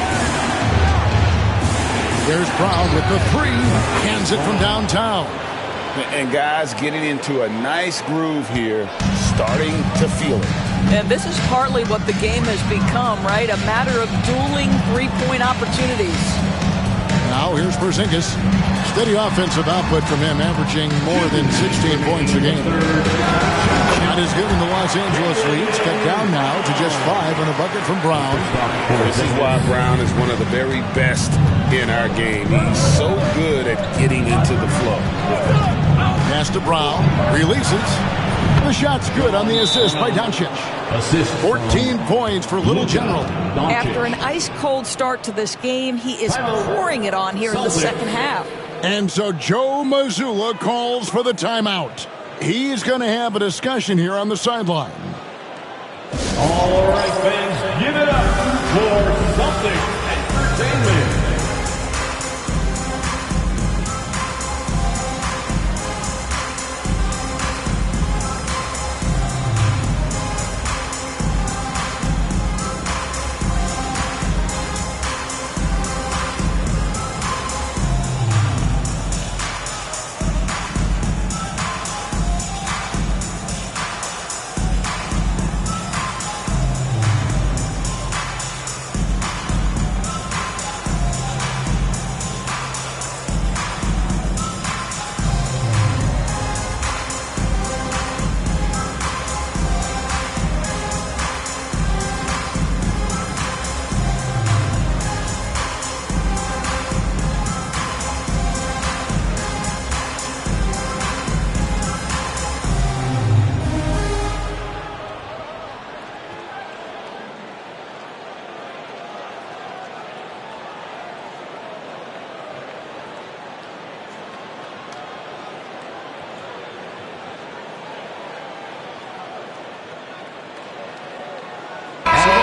There's Brown with the 3. Hands it from downtown. And guys getting into a nice groove here, starting to feel it. And this is partly what the game has become, right? A matter of dueling three-point opportunities. Now here's Porzingis. Steady offensive output from him, averaging more than 16 points a game. Shot is good in the Los Angeles lead. It's cut down now to just 5 on a bucket from Brown. This is why Brown is one of the very best in our game. He's so good at getting into the flow. Pass to Brown. Releases. The shot's good on the assist by Doncic. 14 points for Little General. After an ice-cold start to this game, he is pouring it on here in the second half. And so Joe Mazzulla calls for the timeout. He's going to have a discussion here on the sideline. All right, fans, give it up for Celtics Entertainment.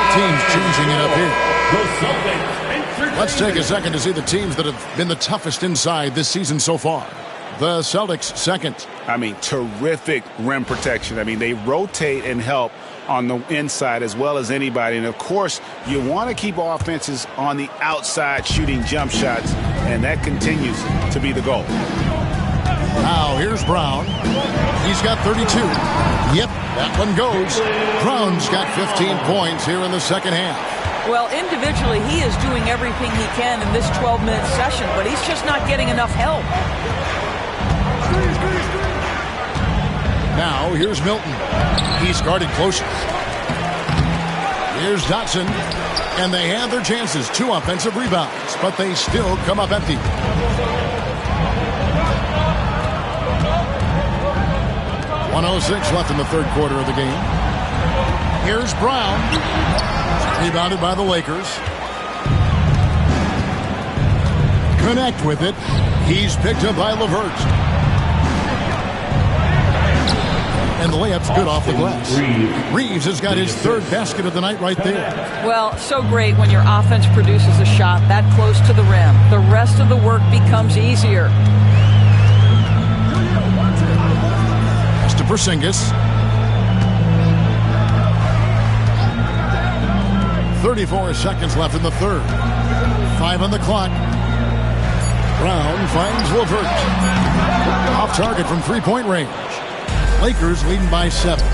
Both teams changing it up here. Let's take a second to see the teams that have been the toughest inside this season so far. The Celtics second. I mean, terrific rim protection. I mean, they rotate and help on the inside as well as anybody. And, of course, you want to keep offenses on the outside shooting jump shots, and that continues to be the goal. Now, here's Brown. He's got 32. Yep, that one goes. Brown's got 15 points here in the second half. Well, individually, he is doing everything he can in this 12-minute session, but he's just not getting enough help. Now, here's Milton. He's guarded closer. Here's Dotson. And they have their chances. 2 offensive rebounds, but they still come up empty. .106 left in the third quarter of the game. Here's Brown. Rebounded by the Lakers. Connect with it. He's picked up by LeVert. And the layup's good off the glass. Reeves has got his third basket of the night right there. Well, so great when your offense produces a shot that close to the rim. The rest of the work becomes easier. Pass to Porzingis. 34 seconds left in the third. 5 on the clock. Brown finds LeVert. Off target from three-point range. Lakers leading by 7.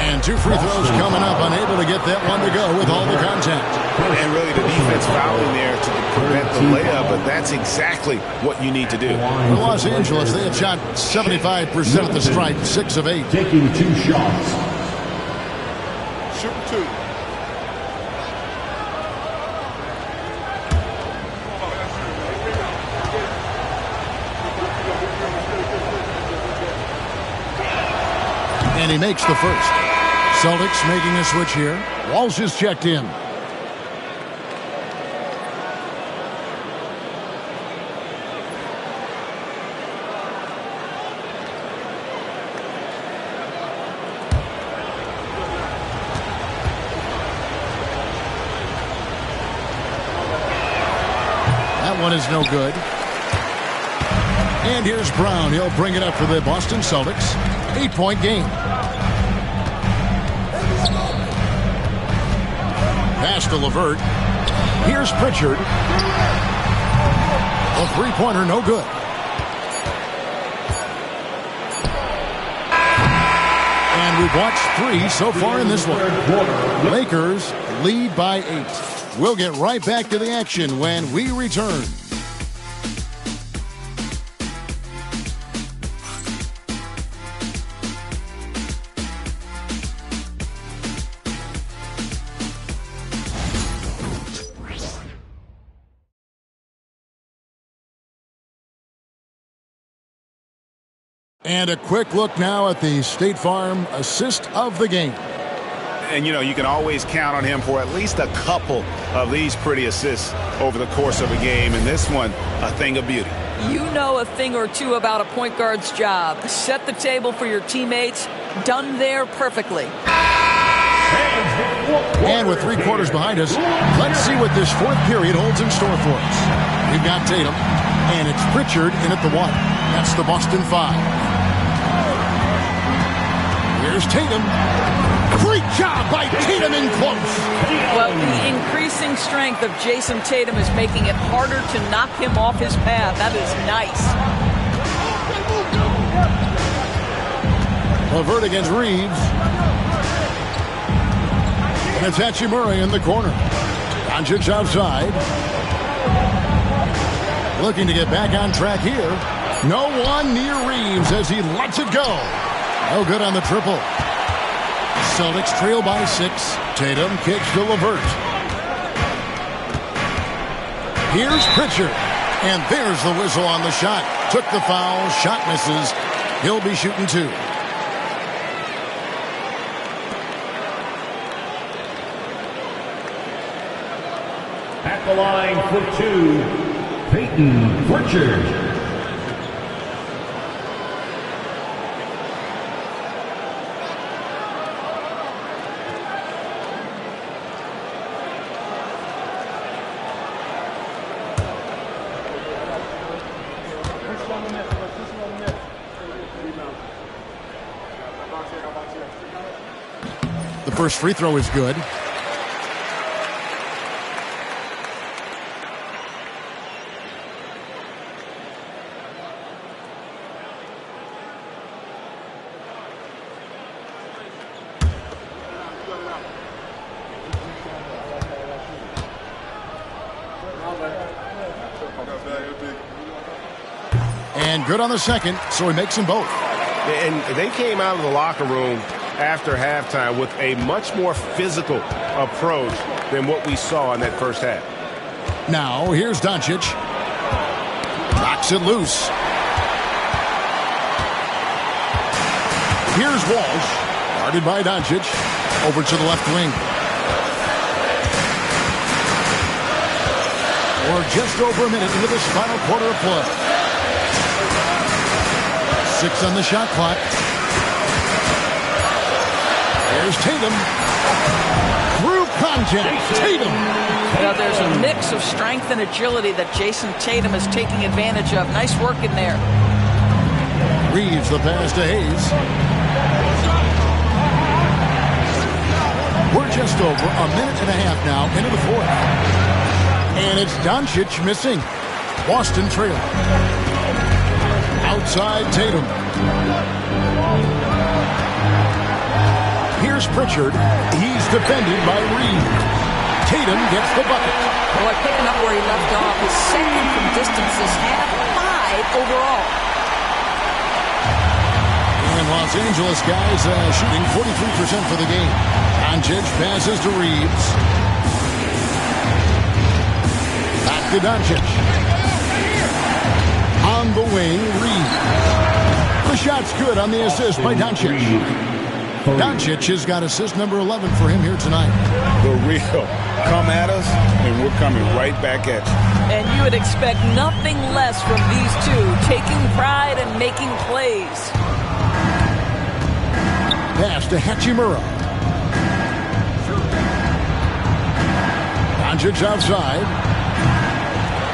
And 2 free throws coming up, unable to get that one to go with all the contact. And really the defense fouling there to prevent the layup, but that's exactly what you need to do. For Los Angeles, they have shot 75% at the stripe, 6 of 8. Taking 2 shots. Shoot 2. And he makes the first. Celtics making a switch here. Walsh is checked in. That one is no good. And here's Brown. He'll bring it up for the Boston Celtics. 8-point game. Pass to LeVert. Here's Pritchard. A three-pointer, no good. And we've watched 3 so far in this one. Lakers lead by 8. We'll get right back to the action when we return. And a quick look now at the State Farm assist of the game. And, you know, you can always count on him for at least a couple of these pretty assists over the course of a game. And this one, a thing of beauty. You know a thing or two about a point guard's job. Set the table for your teammates. Done there perfectly. And with 3 quarters behind us, let's see what this fourth period holds in store for us. We've got Tatum, and it's Pritchard in at the 1. That's the Boston 5. Here's Tatum. Great job by Tatum in close. Well, the increasing strength of Jason Tatum is making it harder to knock him off his path. That is nice. LeVert against Reeves. And it's Hachimura in the corner. Doncic outside. Looking to get back on track here. No one near Reeves as he lets it go. No good on the triple. Celtics trail by 6. Tatum kicks to LeVert. Here's Pritchard. And there's the whistle on the shot. Took the foul. Shot misses. He'll be shooting 2. At the line for 2, Peyton Pritchard. The first free throw is good. And good on the second, so he makes them both. And they came out of the locker room after halftime with a much more physical approach than what we saw in that first half. Now, here's Doncic. Knocks it loose. Here's Walsh. Guarded by Doncic. Over to the left wing. We're just over a minute into this final quarter of play. 6 on the shot clock. There's Tatum. Through contact. Tatum. Now there's a mix of strength and agility that Jason Tatum is taking advantage of. Nice work in there. Reeves the pass to Hayes. We're just over a minute and a half now into the fourth. And it's Doncic missing. Boston trailing. Outside Tatum. Here's Pritchard. He's defended by Reed. Tatum gets the bucket. Boy, picking up where he left off. His second from distance this half, 5 overall. And Los Angeles guys shooting 43% for the game. Doncic passes to Reeves. Back to Doncic. On the wing, Reeves. The shot's good on the assist by Doncic. Doncic has got assist number 11 for him here tonight. The real. Come at us, and we're coming right back at you. And you would expect nothing less from these two, taking pride and making plays. Pass to Hachimura. Doncic outside.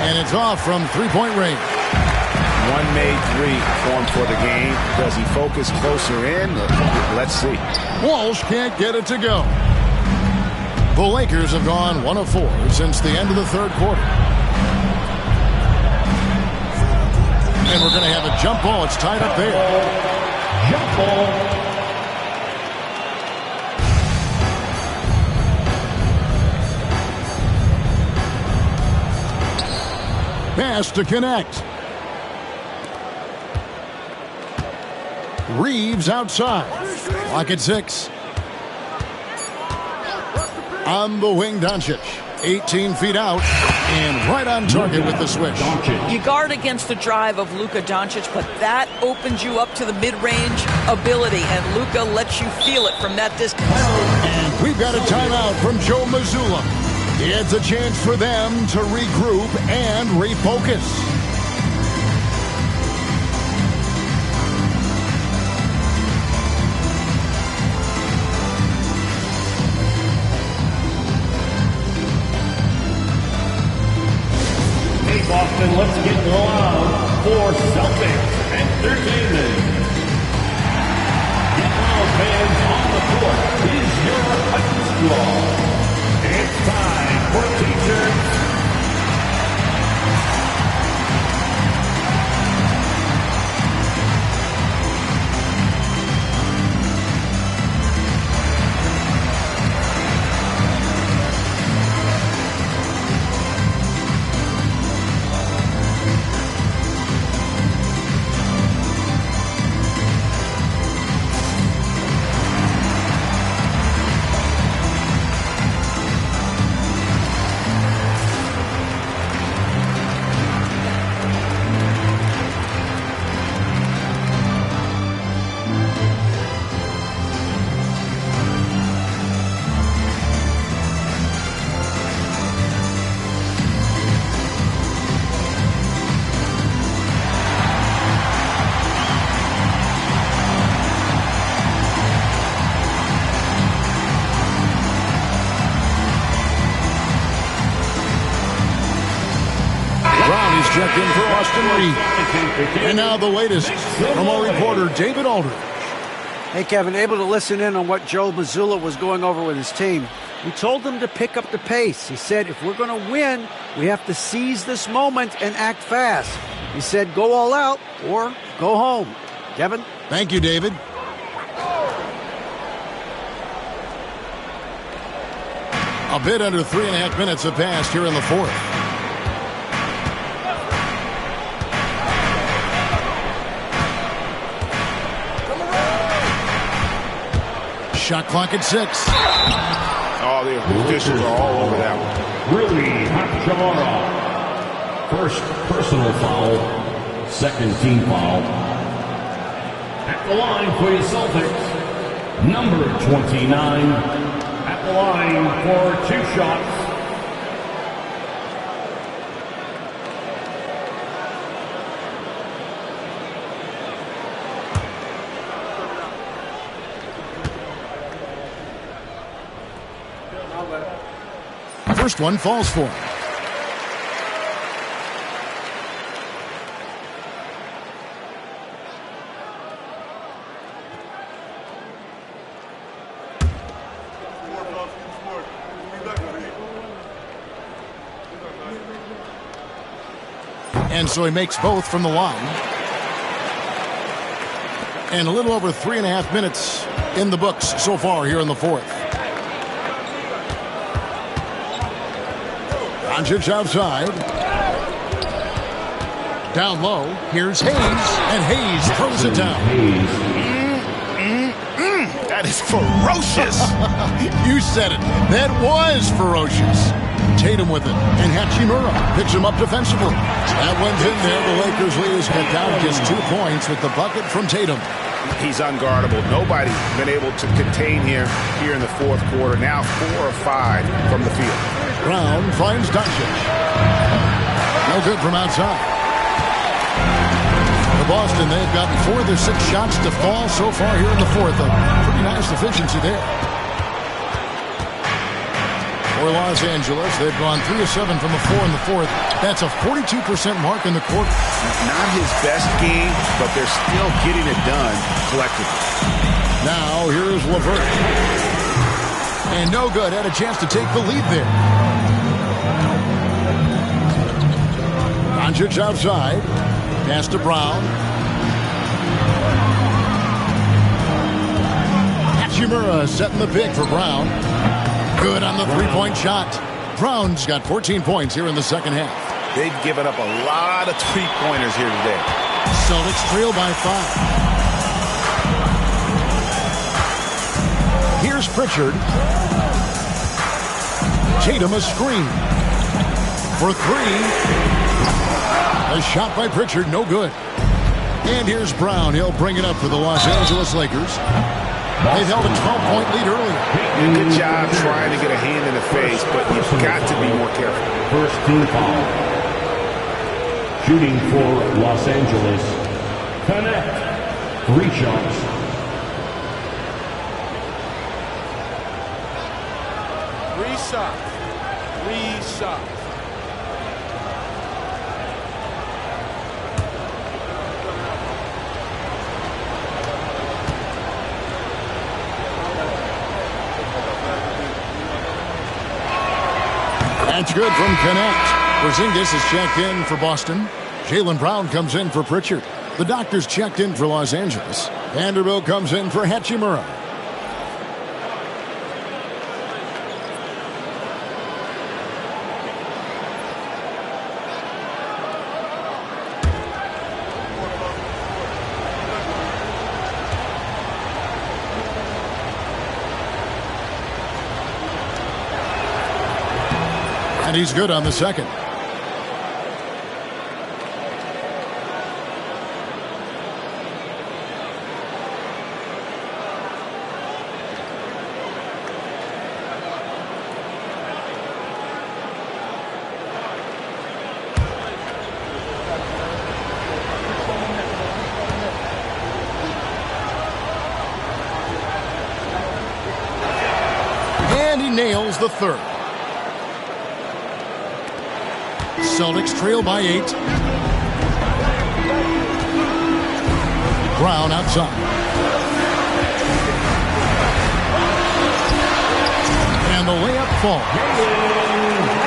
And it's off from three-point range. One made three formed for the game. Does he focus closer in? Let's see. Walsh can't get it to go. The Lakers have gone 1 of 4 since the end of the third quarter. And we're going to have a jump ball. It's tied up there. Jump ball. Pass to connect. Reeves outside. Lock at 6. On the wing, Doncic. 18 feet out and right on target with the switch. You guard against the drive of Luka Doncic, but that opens you up to the mid-range ability, and Luka lets you feel it from that distance. And we've got a timeout from Joe Mazzulla. It's a chance for them to regroup and refocus. Boston, let's get loud for Celtics Entertainment. Get loud, fans, on the court is your Hutton Squad. It's time for t-shirts. Checked in for Austin Reed. And now the latest from our reporter, David Aldridge. Hey, Kevin, able to listen in on what Joe Mazzulla was going over with his team. He told them to pick up the pace. He said, if we're going to win, we have to seize this moment and act fast. He said, go all out or go home. Kevin? Thank you, David. A bit under 3.5 minutes have passed here in the fourth. Shot clock at 6. Oh, the officials are all over that one. Rui Hachimura. First personal foul. Second team foul. At the line for the Celtics, number 29. At the line for 2 shots. First one falls for him. And so he makes both from the line. And a little over 3.5 minutes in the books so far here in the fourth. Doncic outside. Down low. Here's Hayes. And Hayes throws it down. That is ferocious. You said it. That was ferocious. Tatum with it. And Hachimura picks him up defensively. That one's in there. The Lakers lead is cut down just 2 points with the bucket from Tatum. He's unguardable. Nobody's been able to contain him here in the fourth quarter. Now 4 of 5 from the field. Brown finds Doncic. No good from outside. For Boston, they've gotten 4 of their 6 shots to fall so far here in the fourth. A pretty nice efficiency there. For Los Angeles, they've gone 3 of 7 from the floor in the fourth. That's a 42% mark in the quarter. Not his best game, but they're still getting it done collectively. Now, here's LeVert. And no good. Had a chance to take the lead there. Doncic outside. Pass to Brown. Hachimura setting the pick for Brown. Good on the three-point shot. Brown's got 14 points here in the second half. They've given up a lot of three-pointers here today. Celtics trail by 5. Here's Pritchard. Tatum a screen. For 3. A shot by Pritchard, no good. And here's Brown. He'll bring it up for the Los Angeles Lakers. They've held a 12-point lead earlier. Good job trying to get a hand in the face, but you've got to be more careful. First team foul. Shooting for Los Angeles. Connect. 3 shots. Three shots. That's good from Connect. Porzingis is checked in for Boston. Jaylen Brown comes in for Pritchard. The Doctors checked in for Los Angeles. Vanderbilt comes in for Hachimura. And he's good on the second. And he nails the third. Celtics trail by 8. Brown outside. the layup falls.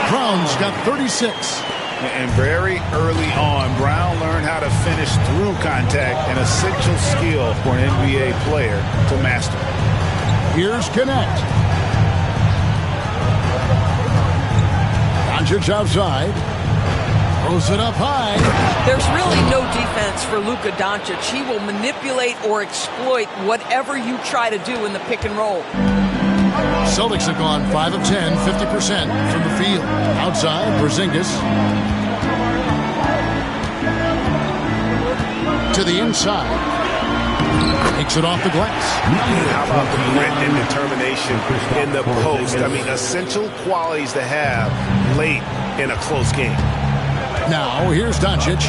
Brown's got 36. And very early on, Brown learned how to finish through contact, an essential skill for an NBA player to master. Here's Connect. Doncic outside. Throws it up high. There's really no defense for Luka Doncic. He will manipulate or exploit whatever you try to do in the pick and roll. Celtics have gone 5 of 10, 50% from the field. Outside, Porzingis. To the inside. Takes it off the glass. How about the grit and determination in the post? I mean, essential qualities to have late in a close game. Now, here's Doncic.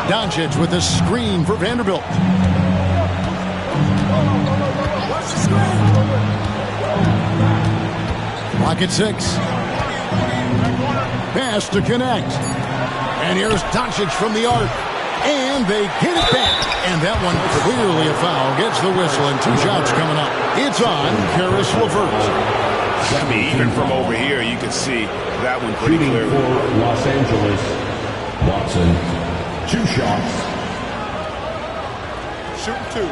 Doncic with a screen for Vanderbilt. Clock at 6. Pass to Connect. And here's Doncic from the arc. And they get it back. And that one clearly a foul. Gets the whistle and 2 shots coming up. It's on Caris LeVert. I mean, even from over here, you can see that one pretty clearly. For Los Angeles, Watson, 2 shots. Shooting 2.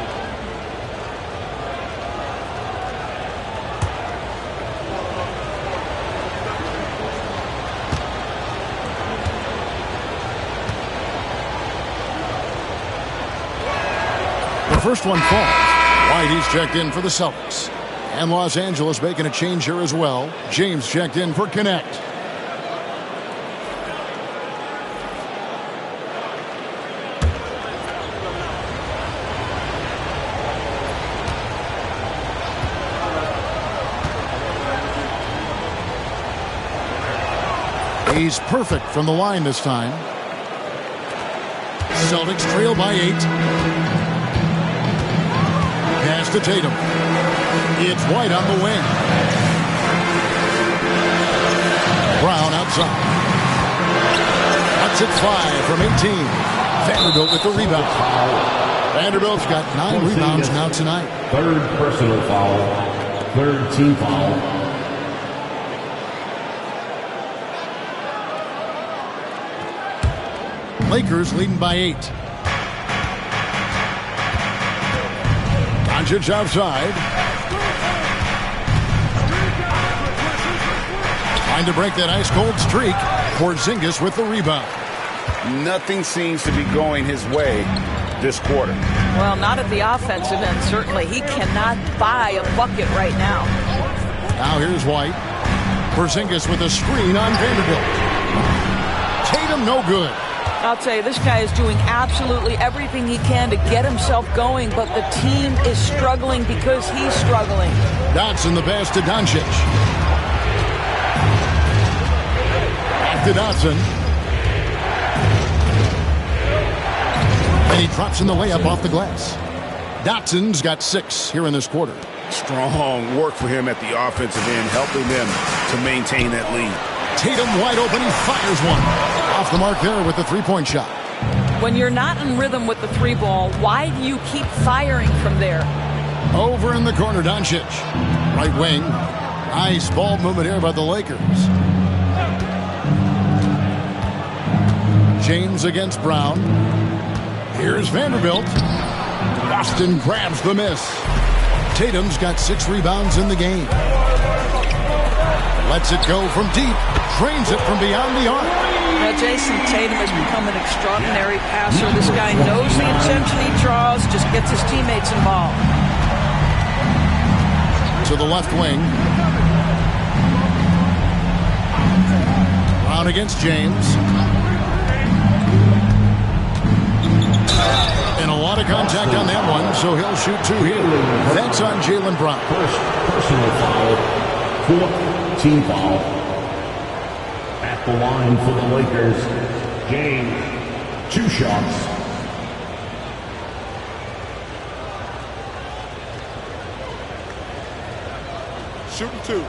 The first one falls. Whitey's checked in for the Celtics. And Los Angeles making a change here as well. James checked in for Connect. He's perfect from the line this time. Celtics trail by 8. Pass to Tatum. It's White on the wing. Brown outside. Cuts it 5 from 18. Vanderbilt with the rebound. Vanderbilt's got 9 rebounds now tonight. 3rd personal foul. 3rd team foul. Lakers leading by 8. Doncic outside. Trying to break that ice-cold streak. Porzingis with the rebound. Nothing seems to be going his way this quarter. Well, not at the offensive end, certainly. He cannot buy a bucket right now. Now here's White. Porzingis with a screen on Vanderbilt. Tatum no good. I'll tell you, this guy is doing absolutely everything he can to get himself going, but the team is struggling because he's struggling. Dotson the pass to Doncic. Back to Dotson. And he drops in the layup off the glass. Dotson's got 6 here in this quarter. Strong work for him at the offensive end, helping them to maintain that lead. Tatum wide open. He fires one. Off the mark there with the 3-point shot. When you're not in rhythm with the 3-ball, why do you keep firing from there? Over in the corner, Doncic. Right wing. Nice ball movement here by the Lakers. James against Brown. Here's Vanderbilt. Boston grabs the miss. Tatum's got 6 rebounds in the game. Lets it go from deep. Drains it from beyond the arc. Now, Jason Tatum has become an extraordinary passer. This guy knows the attention he draws, just gets his teammates involved. To the left wing. Brown against James. And a lot of contact on that one, so he'll shoot 2 here. That's on Jaylen Brown. First personal foul. 4th team foul. At the line for the Lakers, James, 2 shots. Shooting 2.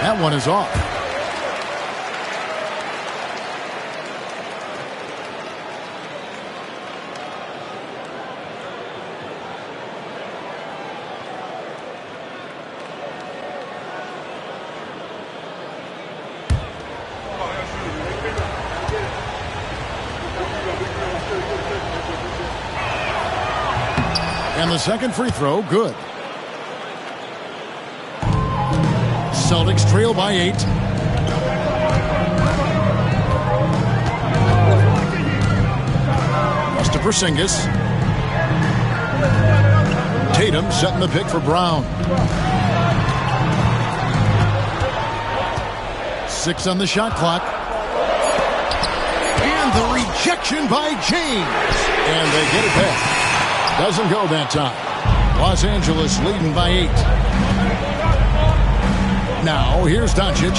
That one is off. And the second free throw, good. Celtics trail by 8. Pass to Porzingis. Tatum setting the pick for Brown. 6 on the shot clock. And the rejection by James. And they get it back. Doesn't go that time. Los Angeles leading by 8. Now, here's Doncic.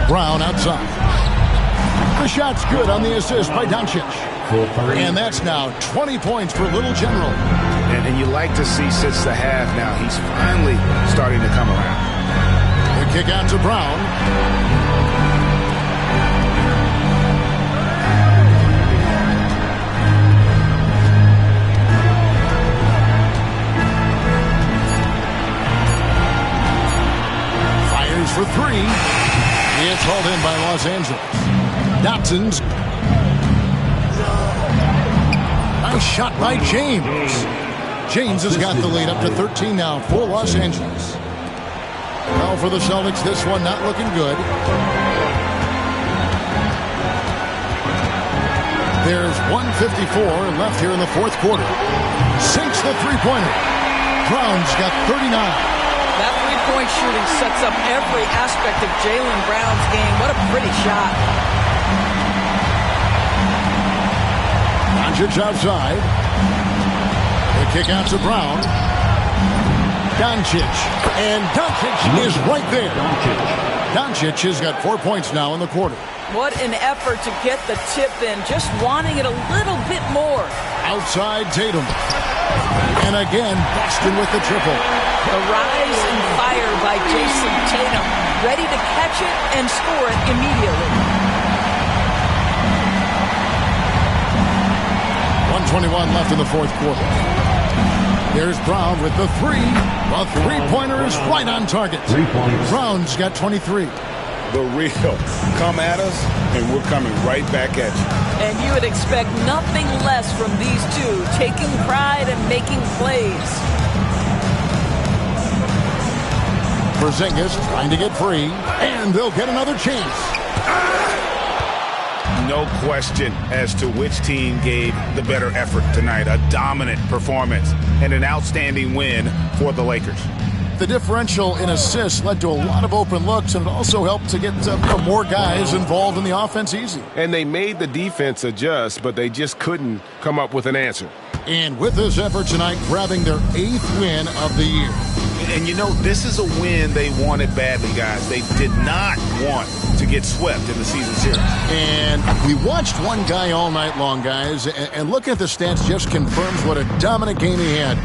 Brown outside. The shot's good on the assist by Doncic. And that's now 20 points for Little General. And you like to see since the half now, he's finally starting to come around. The kick out to Brown. For 3. It's hauled in by Los Angeles. Dotson's. Nice shot by James. James has got the lead up to 13 now for Los Angeles. Well, for the Celtics, this one not looking good. There's 1:54 left here in the fourth quarter. Sinks the three-pointer. Brown's got 39. That three-point shooting sets up every aspect of Jaylen Brown's game. What a pretty shot. Doncic outside. The kick out to Brown. Doncic. And Doncic is right there. Doncic has got 4 points now in the quarter. What an effort to get the tip in. Just wanting it a little bit more. Outside Tatum. And again, Boston with the triple. The rise and fire by Jason Tatum. Ready to catch it and score it immediately. 1:21 left in the fourth quarter. There's Brown with the 3. A three-pointer is right on target. 3 points. Brown's got 23. The real. Come at us, and we're coming right back at you. And you would expect nothing less from these two, taking pride and making plays. Porzingis trying to get free, and they'll get another chance. No question as to which team gave the better effort tonight. A dominant performance and an outstanding win for the Lakers. The differential in assists led to a lot of open looks, and it also helped to get more guys involved in the offense easy. And they made the defense adjust, but they just couldn't come up with an answer. And with this effort tonight, grabbing their 8th win of the year. And you know, this is a win they wanted badly, guys. They did not want to get swept in the season series. And we watched one guy all night long, guys, and looking at the stats just confirms what a dominant game he had.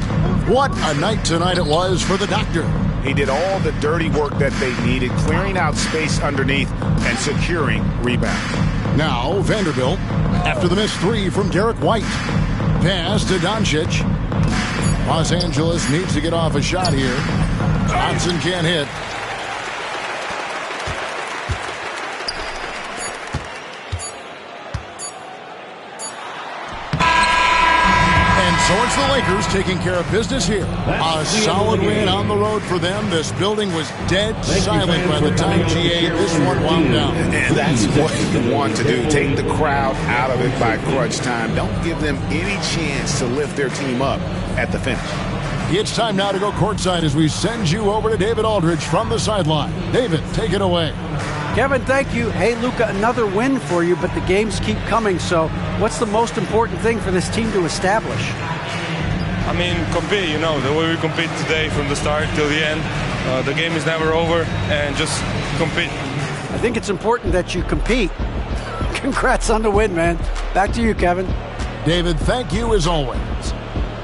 What a night tonight it was for the doctor. He did all the dirty work that they needed, clearing out space underneath and securing rebounds. Now, Vanderbilt, after the missed 3 from Derek White. Pass to Doncic. Los Angeles needs to get off a shot here. Johnson can't hit. So it's the Lakers taking care of business here. A solid win on the road for them. This building was dead silent by the time GA this one wound down. And that's what you want to do. Take the crowd out of it by crunch time. Don't give them any chance to lift their team up at the finish. It's time now to go courtside as we send you over to David Aldridge from the sideline. David, take it away. Kevin, thank you. Hey, Luka, another win for you, but the games keep coming. So what's the most important thing for this team to establish? I mean, compete, you know, the way we compete today from the start till the end. The game is never over, and just compete. I think it's important that you compete. Congrats on the win, man. Back to you, Kevin. David, thank you as always.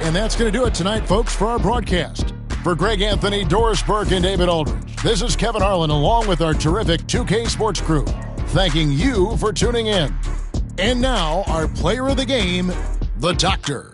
And that's going to do it tonight, folks, for our broadcast. For Greg Anthony, Doris Burke, and David Aldridge, this is Kevin Harlan along with our terrific 2K Sports crew, thanking you for tuning in. And now, our player of the game, the Doctor.